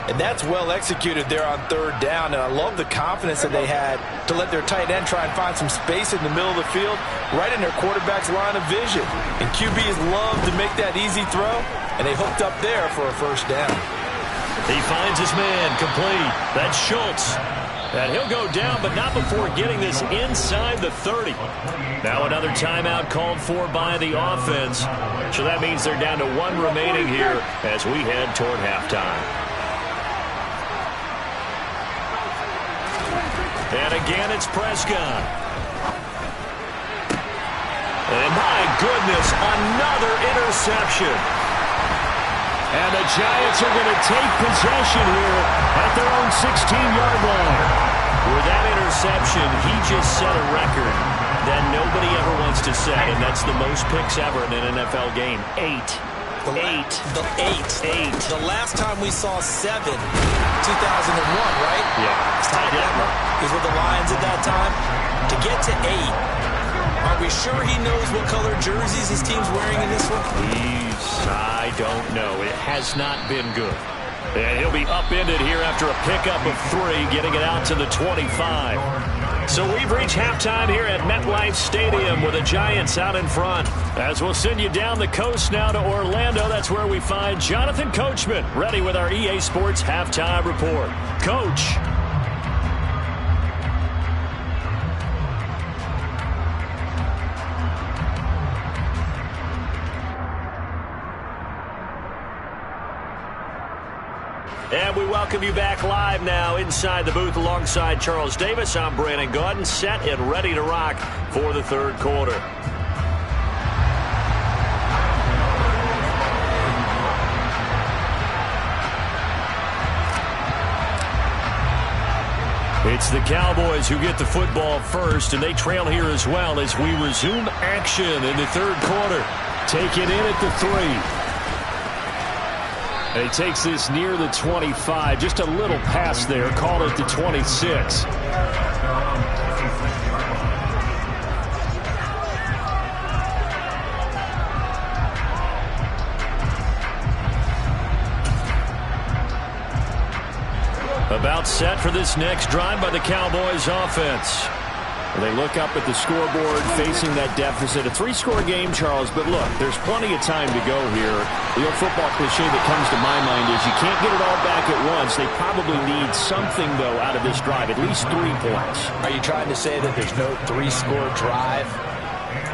And that's well executed there on third down, and I love the confidence that they had to let their tight end try and find some space in the middle of the field, right in their quarterback's line of vision. And QBs love to make that easy throw, and they hooked up there for a first down. He finds his man, complete. That's Schultz. And he'll go down, but not before getting this inside the 30. Now another timeout called for by the offense. So that means they're down to 1 remaining here as we head toward halftime. And again, it's Prescott. And my goodness, another interception. And the Giants are going to take possession here at their own 16-yard line. With that interception, he just set a record that nobody ever wants to set, and that's the most picks ever in an NFL game. 8. The last time we saw 7, 2001, right? Yeah. Ty Detmer was with the Lions at that time. To get to 8. Are we sure he knows what color jerseys his team's wearing in this one? I don't know. It has not been good. And he'll be upended here after a pickup of 3, getting it out to the 25. So we've reached halftime here at MetLife Stadium with the Giants out in front. As we'll send you down the coast now to Orlando, that's where we find Jonathan Coachman, ready with our EA Sports Halftime Report. Coach. And we welcome you back live now inside the booth alongside Charles Davis. I'm Brandon Gaudin, set and ready to rock for the third quarter. It's the Cowboys who get the football first, and they trail here as well as we resume action in the third quarter. Take it in at the 3. And he takes this near the 25. Just a little pass there. Call it the 26. About set for this next drive by the Cowboys offense. They look up at the scoreboard facing that deficit. A 3-score game, Charles, but look, there's plenty of time to go here. The old football cliche that comes to my mind is you can't get it all back at once. They probably need something, though, out of this drive, at least 3 points. Are you trying to say that there's no 3-score drive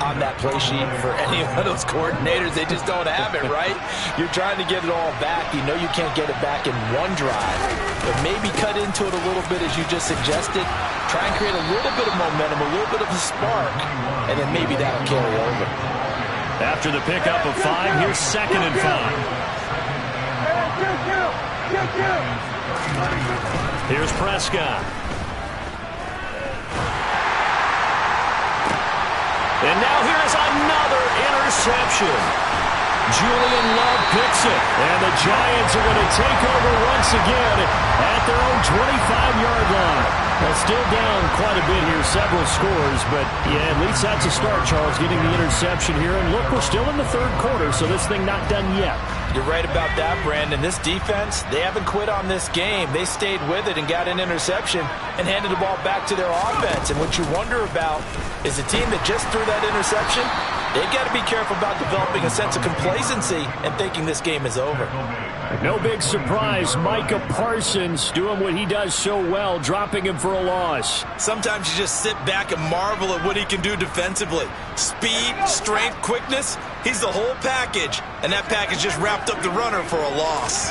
on that play sheet for any of those coordinators? They just don't have it, right? You're trying to get it all back. You know you can't get it back in one drive, but maybe cut into it a little bit as you just suggested. Try and create a little bit of momentum, a little bit of a spark, and then maybe that'll carry over. After the pickup of 5, here's 2nd and 5. Here's Prescott. And now here's another interception. Julian Love picks it, and the Giants are going to take over once again at their own 25-yard line. Well, still down quite a bit here, several scores, but yeah, at least that's a start, Charles, getting the interception here. And look, we're still in the third quarter, so this thing not done yet. You're right about that, Brandon. This defense, they haven't quit on this game. They stayed with it and got an interception and handed the ball back to their offense. And what you wonder about is a team that just threw that interception, they've got to be careful about developing a sense of complacency and thinking this game is over. No big surprise, Micah Parsons doing what he does so well, dropping him for a loss. Sometimes you just sit back and marvel at what he can do defensively. Speed, strength, quickness, he's the whole package. And that package just wrapped up the runner for a loss.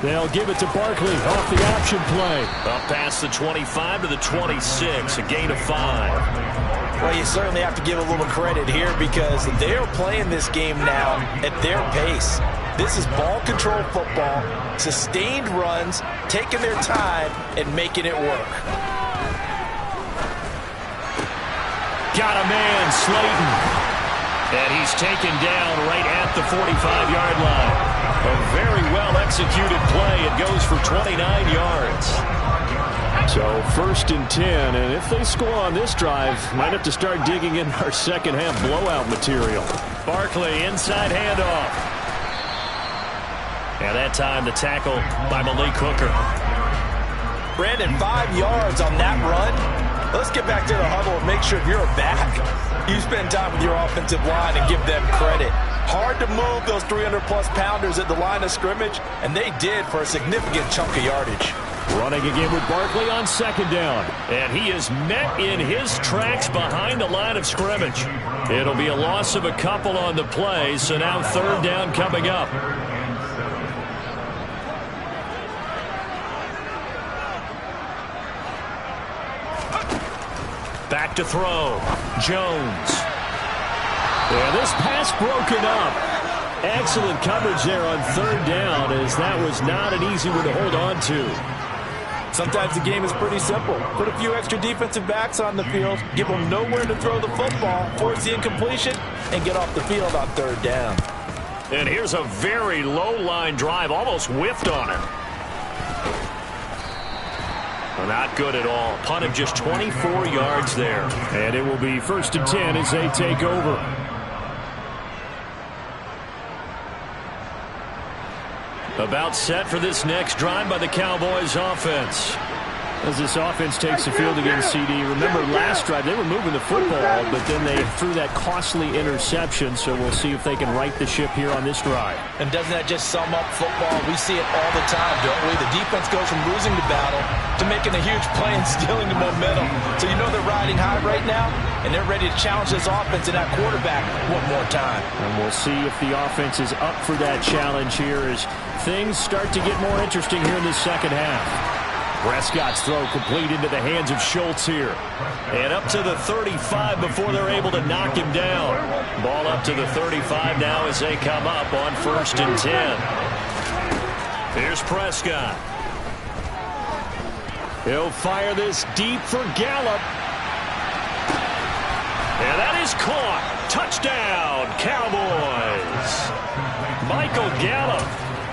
They'll give it to Barkley off the option play. Up past the 25 to the 26, a gain of 5. Well, you certainly have to give a little credit here because they are playing this game now at their pace. This is ball control football, sustained runs, taking their time, and making it work. Got a man, Slayton. And he's taken down right at the 45-yard line. A very well-executed play. It goes for 29 yards. So 1st and 10, and if they score on this drive, might have to start digging in our second-half blowout material. Barkley, inside handoff. And that time the tackle by Malik Hooker. Brandon, 5 yards on that run. Let's get back to the huddle and make sure you're back. You spend time with your offensive line and give them credit. Hard to move those 300-plus pounders at the line of scrimmage, and they did for a significant chunk of yardage. Running again with Barkley on 2nd down. And he is met in his tracks behind the line of scrimmage. It'll be a loss of a couple on the play, so now 3rd down coming up. Back to throw. Jones. Yeah, this pass broken up. Excellent coverage there on 3rd down, as that was not an easy one to hold on to. Sometimes the game is pretty simple. Put a few extra defensive backs on the field, give them nowhere to throw the football, force the incompletion, and get off the field on 3rd down. And here's a very low-line drive, almost whiffed on it. Not good at all. Punt of just 24 yards there. And it will be 1st and 10 as they take over. About set for this next drive by the Cowboys offense. As this offense takes the field against CD. Remember last drive they were moving the football, but then they threw that costly interception, so we'll see if they can right the ship here on this drive. And doesn't that just sum up football? We see it all the time, don't we? The defense goes from losing the battle to making a huge play and stealing the momentum. So you know they're riding high right now, and they're ready to challenge this offense and that quarterback one more time. And we'll see if the offense is up for that challenge here as things start to get more interesting here in the second half. Prescott's throw complete into the hands of Schultz here. And up to the 35 before they're able to knock him down. Ball up to the 35 now as they come up on 1st and 10. Here's Prescott. He'll fire this deep for Gallup. And that is caught. Touchdown, Cowboys. Michael Gallup.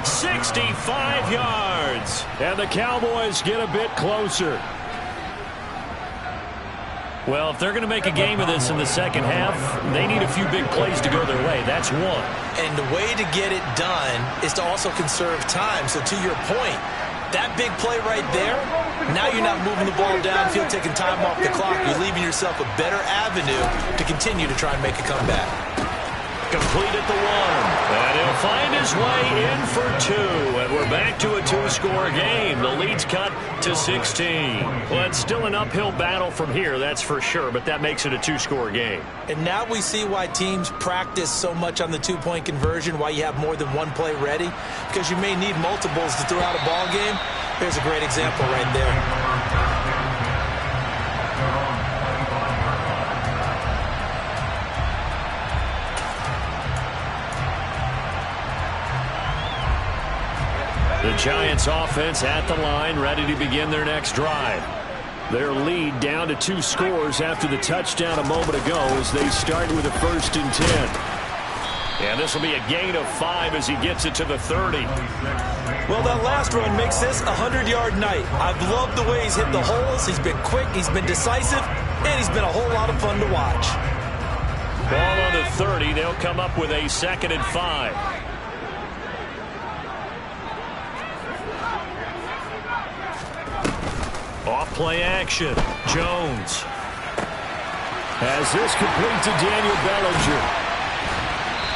65 yards. And the Cowboys get a bit closer. Well, if they're going to make a game of this in the second half, they need a few big plays to go their way. That's one. And the way to get it done is to also conserve time. So to your point, that big play right there, now you're not moving the ball downfield, taking time off the clock. You're leaving yourself a better avenue to continue to try and make a comeback. Complete at the 1. And he'll find his way in for 2. And we're back to a 2-score game. The lead's cut to 16. Well, it's still an uphill battle from here, that's for sure, but that makes it a 2-score game. And now we see why teams practice so much on the 2-point conversion, why you have more than one play ready, because you may need multiples to throw out a ball game. Here's a great example right there. The Giants offense at the line, ready to begin their next drive. Their lead down to 2 scores after the touchdown a moment ago as they start with a 1st and 10. And this will be a gain of 5 as he gets it to the 30. Well, that last run makes this a 100-yard night. I've loved the way he's hit the holes. He's been quick, he's been decisive, and he's been a whole lot of fun to watch. Ball on the 30. They'll come up with a 2nd and 5. Off play action. Jones has this complete to Daniel Bellinger.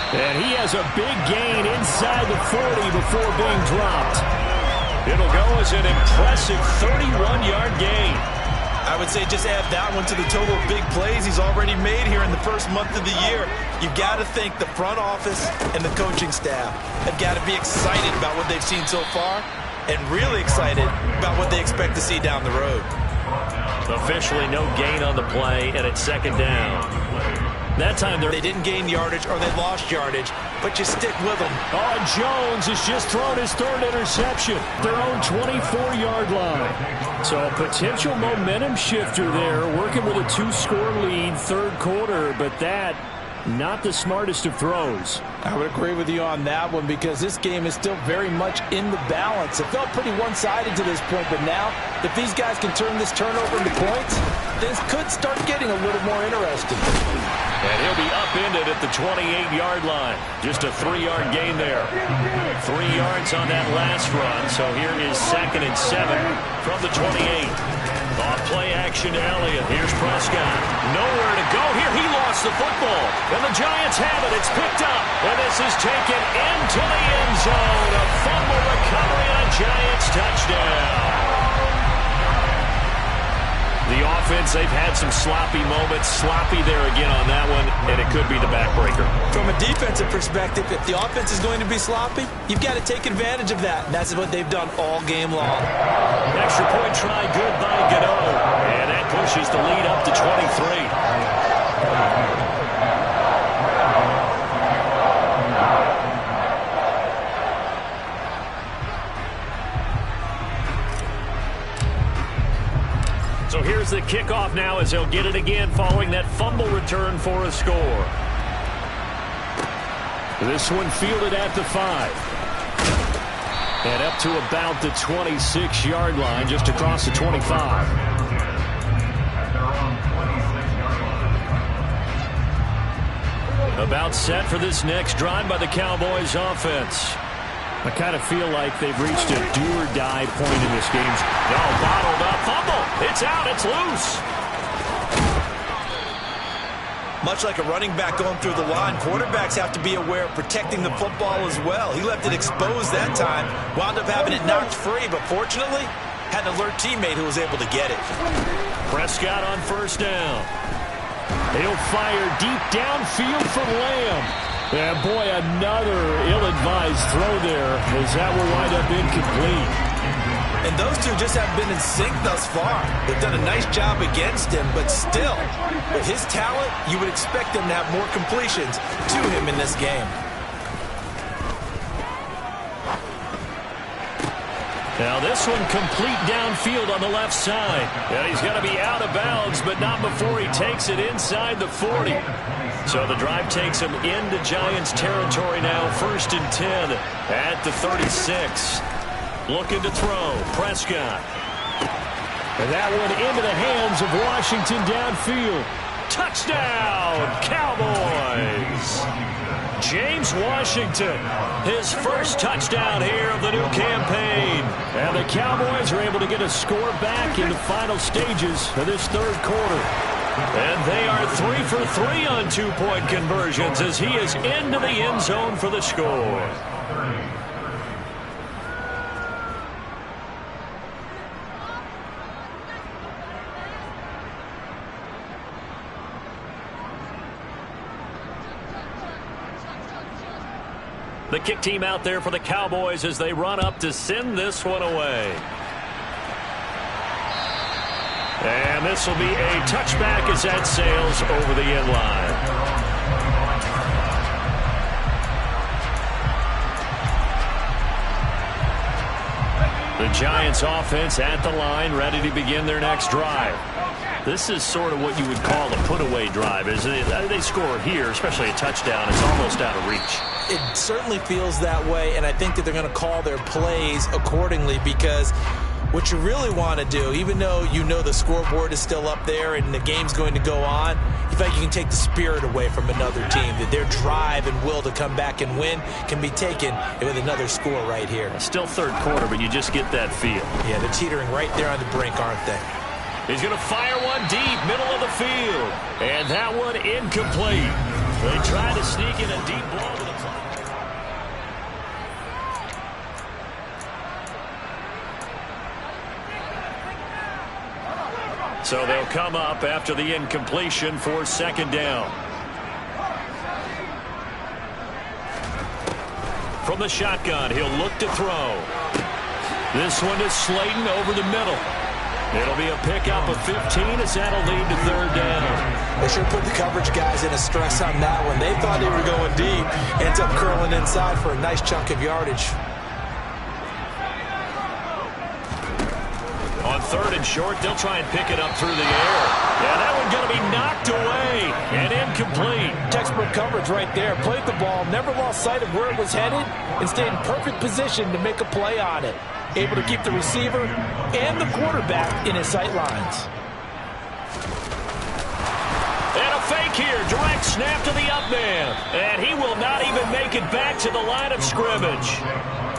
And he has a big gain inside the 40 before being dropped. It'll go as an impressive 31-yard gain. I would say just add that one to the total of big plays he's already made here in the first month of the year. You've got to think the front office and the coaching staff have got to be excited about what they've seen so far and really excited about what they expect to see down the road. Officially no gain on the play, and it's 2nd down. That time they didn't gain yardage or they lost yardage, but you stick with them. Oh, Jones has just thrown his 3rd interception. Their own 24-yard line. So a potential momentum shifter there, working with a 2-score lead, 3rd quarter, but that not the smartest of throws. I would agree with you on that one because this game is still very much in the balance. It felt pretty one-sided to this point, but now if these guys can turn this turnover into points, this could start getting a little more interesting. And he'll be upended at the 28-yard line. Just a 3-yard gain there. 3 yards on that last run, so here is 2nd and 7 from the 28. Off play action to Elliott. Here's Prescott. Nowhere to go here. He lost the football. And the Giants have it. It's picked up. And this is taken into the end zone. A fumble recovery and a Giants touchdown. The offense, they've had some sloppy moments. Sloppy there again on that one, and it could be the backbreaker. From a defensive perspective, if the offense is going to be sloppy, you've got to take advantage of that. And that's what they've done all game long. Extra point try good by Gano. And that pushes the lead up to 23. So here's the kickoff now as they'll get it again following that fumble return for a score. This one fielded at the 5. And up to about the 26-yard line, just across the 25. About set for this next drive by the Cowboys offense. I kind of feel like they've reached a do-or-die point in this game. No, bottled up, fumble. It's out, it's loose. Much like a running back going through the line, quarterbacks have to be aware of protecting the football as well. He left it exposed that time, wound up having it knocked free, but fortunately, had an alert teammate who was able to get it. Prescott on 1st down. He'll fire deep downfield from Lamb. And boy, another ill-advised throw there as that will wind up incomplete. And those two just haven't been in sync thus far. They've done a nice job against him, but still, with his talent, you would expect him to have more completions to him in this game. Now this one complete downfield on the left side. And he's going to be out of bounds, but not before he takes it inside the 40. So the drive takes him into Giants territory now. 1st and 10 at the 36. Looking to throw. Prescott. And that one into the hands of Washington downfield. Touchdown, Cowboys. James Washington, his first touchdown here of the new campaign. And the Cowboys are able to get a score back in the final stages of this 3rd quarter. And they are 3 for 3 on 2-point conversions as he is into the end zone for the score. The kick team out there for the Cowboys as they run up to send this one away. And this will be a touchback as that sails over the end line. The Giants offense at the line, ready to begin their next drive. This is sort of what you would call a put-away drive, isn't it? They score here, especially a touchdown. It's almost out of reach. It certainly feels that way, and I think that they're going to call their plays accordingly, because what you really want to do, even though you know the scoreboard is still up there and the game's going to go on, you feel like you can take the spirit away from another team, that their drive and will to come back and win can be taken with another score right here. Still third quarter, but you just get that feel. Yeah, they're teetering right there on the brink, aren't they? He's going to fire one deep, middle of the field. And that one incomplete. They try to sneak in a deep ball to the play. So they'll come up after the incompletion for second down. From the shotgun, he'll look to throw. This one is Slayton over the middle. It'll be a pickup of 15 as that'll lead to third down. They sure put the coverage guys in a stress on that one. They thought they were going deep. Ends up curling inside for a nice chunk of yardage. On third and short, they'll try and pick it up through the air. Yeah, that one's going to be knocked away and incomplete. Textbook coverage right there. Played the ball, never lost sight of where it was headed, and stayed in perfect position to make a play on it. Able to keep the receiver and the quarterback in his sight lines. And a fake here. Direct snap to the up man. And he will not even make it back to the line of scrimmage.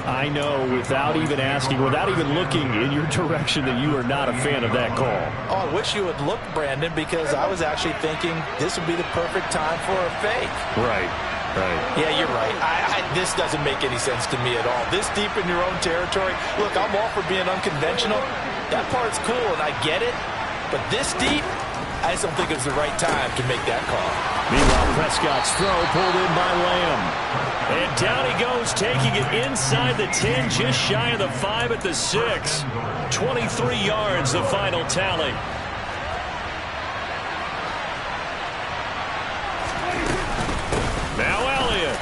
I know, without even asking, without even looking in your direction, that you are not a fan of that call. Oh, I wish you would look, Brandon, because I was actually thinking this would be the perfect time for a fake. Right. Right. Yeah, you're right. This doesn't make any sense to me at all. This deep in your own territory. Look, I'm all for being unconventional. That part's cool, and I get it. But this deep, I just don't think it's the right time to make that call. Meanwhile, Prescott's throw pulled in by Lamb. And down he goes, taking it inside the 10, just shy of the 5 at the 6. 23 yards, the final tally. Now Elliott.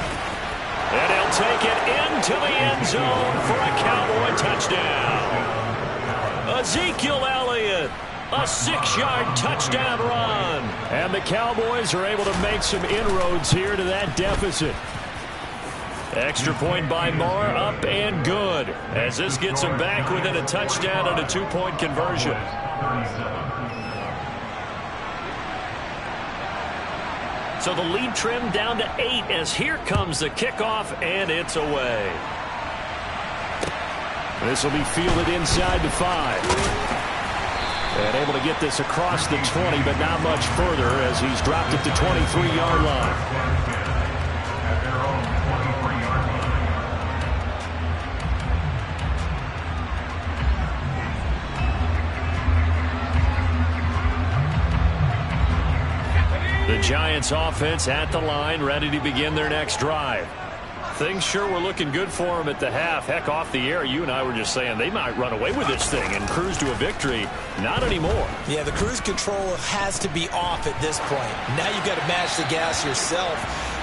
And he'll take it into the end zone for a Cowboy touchdown. Ezekiel Elliott, a 6-yard touchdown run. And the Cowboys are able to make some inroads here to that deficit. Extra point by Moore, up and good, as this gets them back within a touchdown and a 2-point conversion. So the lead trimmed down to 8 as here comes the kickoff, and it's away. This will be fielded inside the 5. And able to get this across the 20, but not much further as he's dropped it to 23-yard line. The Giants offense at the line, ready to begin their next drive. Things sure were looking good for them at the half. Heck, off the air, you and I were just saying they might run away with this thing and cruise to a victory. Not anymore. Yeah, the cruise control has to be off at this point. Now you've got to match the gas yourself.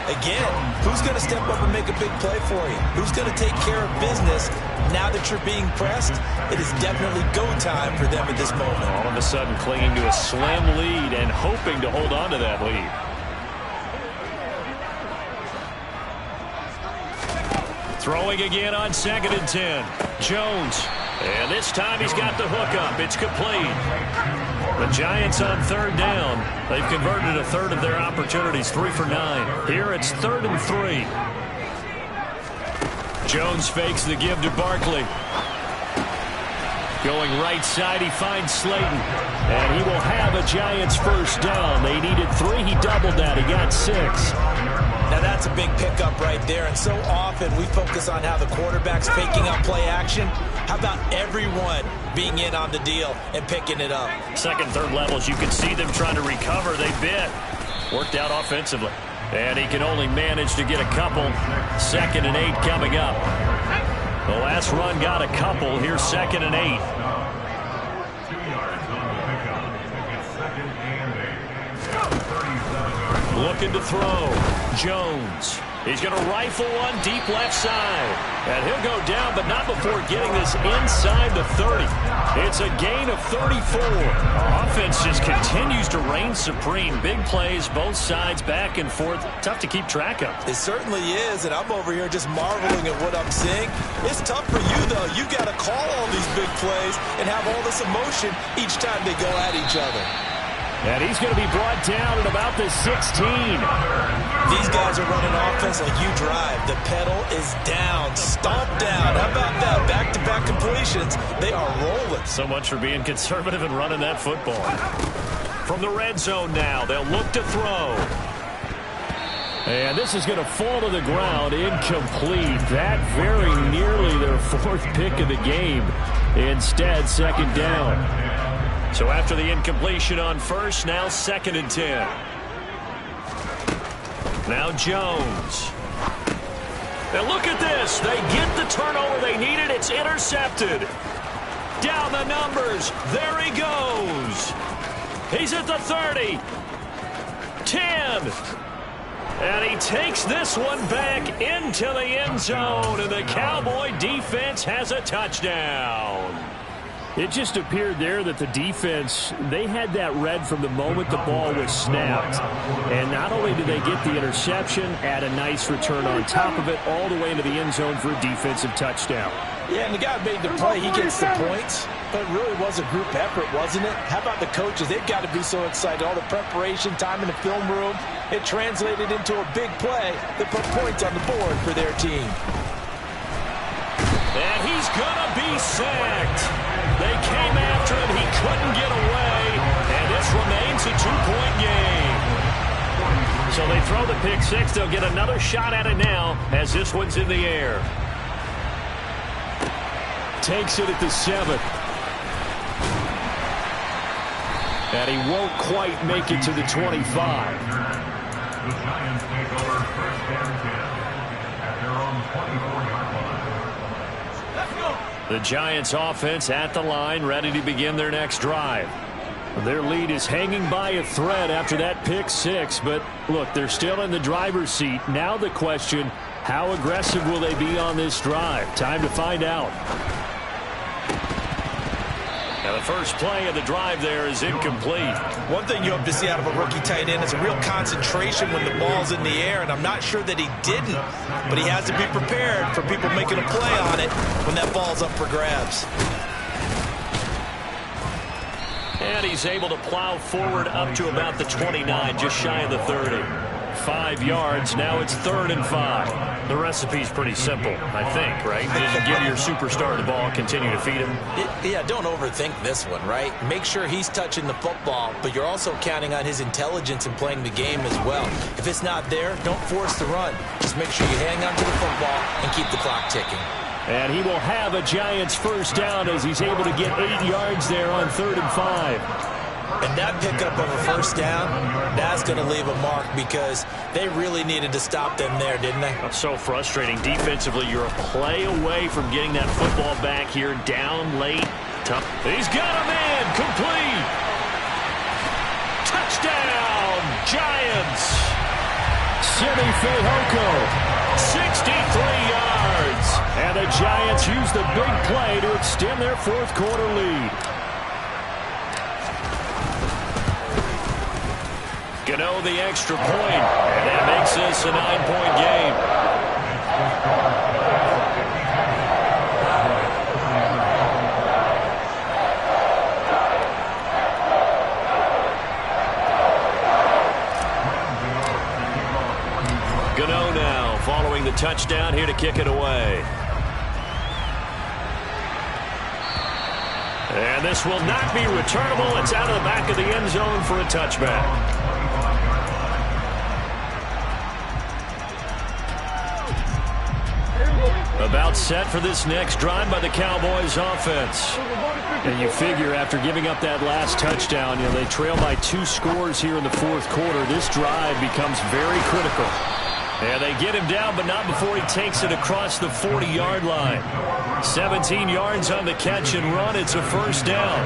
Again, who's going to step up and make a big play for you? Who's going to take care of business now that you're being pressed? It is definitely go time for them at this moment. All of a sudden clinging to a slim lead and hoping to hold on to that lead. Throwing again on 2nd and 10. Jones. And this time he's got the hook up. It's complete. The Giants on 3rd down. They've converted a third of their opportunities, 3 for 9. Here it's 3rd and 3. Jones fakes the give to Barkley. Going right side, he finds Slayton. And he will have a Giants first down. They needed 3. He doubled that. He got 6. Now that's a big pickup right there, and so often we focus on how the quarterback's faking out play action. How about everyone being in on the deal and picking it up? Second, third levels, you can see them trying to recover. They bit. Worked out offensively. And he can only manage to get a couple. 2nd and 8 coming up. The last run got a couple. Here's 2nd and 8. Looking to throw. Jones. He's going to rifle one deep left side. And he'll go down, but not before getting this inside the 30. It's a gain of 34. Our offense just continues to reign supreme. Big plays, both sides, back and forth. Tough to keep track of. It certainly is, and I'm over here just marveling at what I'm seeing. It's tough for you, though. You got to call all these big plays and have all this emotion each time they go at each other. And he's going to be brought down at about the 16. These guys are running offense like you drive. The pedal is down, stomped down. How about that? Back-to-back completions. They are rolling. So much for being conservative and running that football. From the red zone now, they'll look to throw. And this is going to fall to the ground, incomplete. That very nearly their fourth pick of the game. Instead, second down. So after the incompletion on first, now 2nd and 10. Now Jones. And look at this. They get the turnover they needed. It's intercepted. Down the numbers. There he goes. He's at the 30. 10. And he takes this one back into the end zone. And the Cowboy defense has a touchdown. It just appeared there that the defense, they had that read from the moment the ball was snapped. And not only did they get the interception, add a nice return on top of it, all the way into the end zone for a defensive touchdown. Yeah, and the guy made the play. He gets the points. But it really was a group effort, wasn't it? How about the coaches? They've got to be so excited. All the preparation, time in the film room, it translated into a big play that put points on the board for their team. And he's going to be sacked. They came after him. He couldn't get away. And this remains a 2-point game. So they throw the pick six. They'll get another shot at it now as this one's in the air. Takes it at the 7. And he won't quite make it to the 25. The Giants take over 1st and 10 at their own 24-yard line. The Giants offense at the line, ready to begin their next drive. Their lead is hanging by a thread after that pick six, but look, they're still in the driver's seat. Now the question, how aggressive will they be on this drive? Time to find out. Now the first play of the drive there is incomplete. One thing you hope to see out of a rookie tight end is a real concentration when the ball's in the air, and I'm not sure that he didn't, but he has to be prepared for people making a play on it when that ball's up for grabs. And he's able to plow forward up to about the 29, just shy of the 30. 5 yards, now it's 3rd and 5. The recipe's pretty simple, I think, right? Just give your superstar the ball, continue to feed him. Yeah, don't overthink this one, right? Make sure he's touching the football, but you're also counting on his intelligence in playing the game as well. If it's not there, don't force the run. Just make sure you hang on to the football and keep the clock ticking. And he will have a Giants first down as he's able to get 8 yards there on 3rd and 5. And that pickup of a first down, that's going to leave a mark because they really needed to stop them there, didn't they? That's so frustrating. Defensively, you're a play away from getting that football back here, down late. Tough. He's got a man, complete. Touchdown, Giants. Simi Fehoko, 63 yards. And the Giants use the big play to extend their fourth quarter lead. Gano the extra point, and that makes this a 9-point game. Gano now following the touchdown here to kick it away. And this will not be returnable. It's out of the back of the end zone for a touchback. About set for this next drive by the Cowboys offense. And you figure after giving up that last touchdown, they trail by 2 scores here in the fourth quarter. This drive becomes very critical. And they get him down, but not before he takes it across the 40-yard line. 17 yards on the catch and run. It's a first down.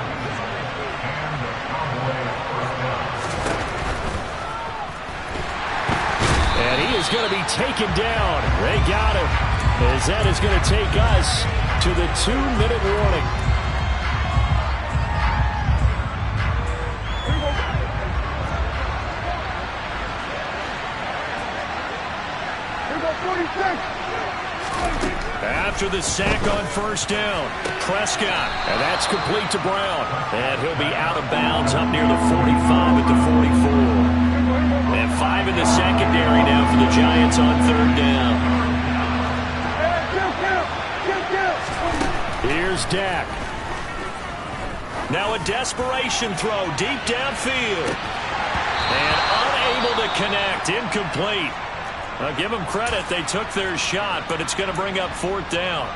And he is going to be taken down. They got him, as that is going to take us to the 2-minute warning. After the sack on first down, Prescott, and that's complete to Brown. And he'll be out of bounds up near the 45 at the 44. And 5 in the secondary now for the Giants on third down. Here's Dak. Now a desperation throw deep downfield. And unable to connect, incomplete. I'll give them credit. They took their shot, but it's going to bring up fourth down.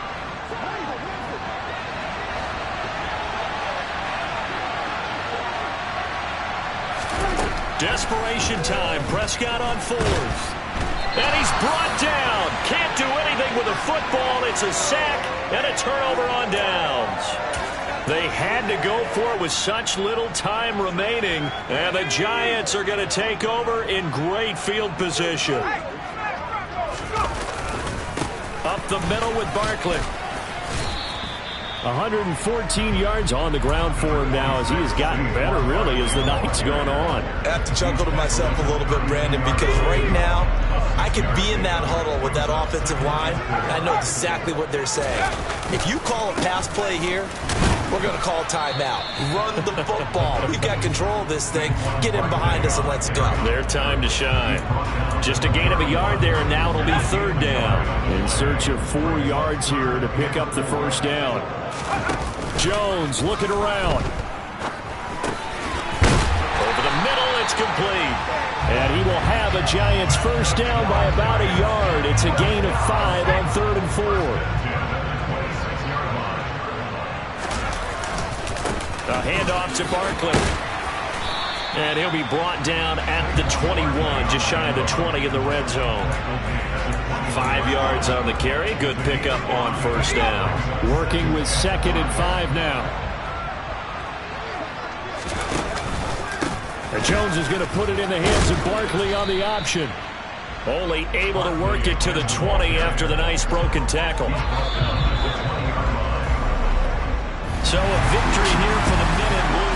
Desperation time. Prescott on fourth. And he's brought down. Can't do anything with a football. It's a sack and a turnover on downs. They had to go for it with such little time remaining. And the Giants are going to take over in great field position. Up the middle with Barkley. 114 yards on the ground for him now as he has gotten better, really, as the night's gone on. I have to chuckle to myself a little bit, Brandon, because right now I could be in that huddle with that offensive line, and I know exactly what they're saying. If you call a pass play here, we're going to call timeout. Run the football. We've got control of this thing. Get him behind us and let's go. Their time to shine. Just a gain of a yard there, and now it'll be third down. In search of 4 yards here to pick up the first down. Jones looking around. Over the middle, it's complete. And he will have a Giants first down by about a yard. It's a gain of 5 on 3rd and 4. A handoff to Barkley. And he'll be brought down at the 21, just shy of the 20 in the red zone. 5 yards on the carry. Good pickup on first down. Working with 2nd and 5 now. And Jones is going to put it in the hands of Barkley on the option. Only able to work it to the 20 after the nice broken tackle. So a victory here for the Men in Blue.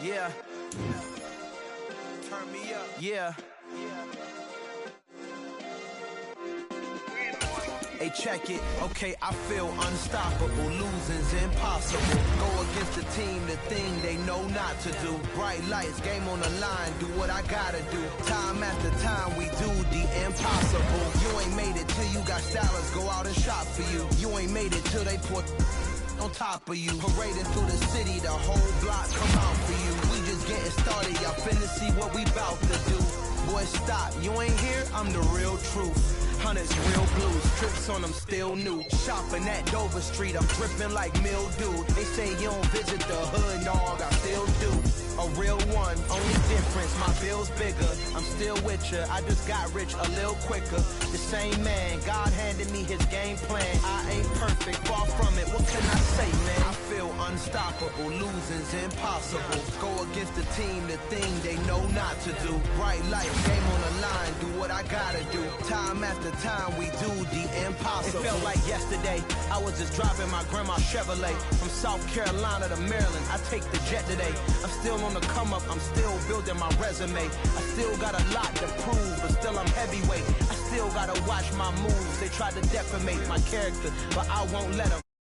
Yeah. Turn me up. Yeah. Hey, check it. Okay, I feel unstoppable. Losing's impossible. Go against the team, the thing they know not to do. Bright lights, game on the line. Do what I gotta do. Time after time, we do the impossible. You ain't made it till you got stylers go out and shop for you. You ain't made it till they put on top of you. Parading through the city, the whole block come out for you. We just getting started. Y'all finna see what we bout to do. Boy, stop. You ain't here? I'm the real truth. Hundreds real blues, trips on them still new. Shopping at Dover Street, I'm dripping like mildew. They say you don't visit the hood, dog, I still do. A real one, only difference, my bill's bigger. I'm still with ya, I just got rich a little quicker. The same man, God handed me his game plan. I ain't perfect, far from it, what can I say, man? I feel unstoppable, losing's impossible. Go against the team, the thing they know not to do. Bright lights, game on the line, do what I gotta do. Time after time, we do the impossible. It felt like yesterday, I was just driving my grandma's Chevrolet from South Carolina to Maryland. I take the jet today. I'm still on the come up, I'm still building my resume. I still got a lot to prove, but still I'm heavyweight. I still gotta watch my moves. They tried to defamate my character, but I won't let them.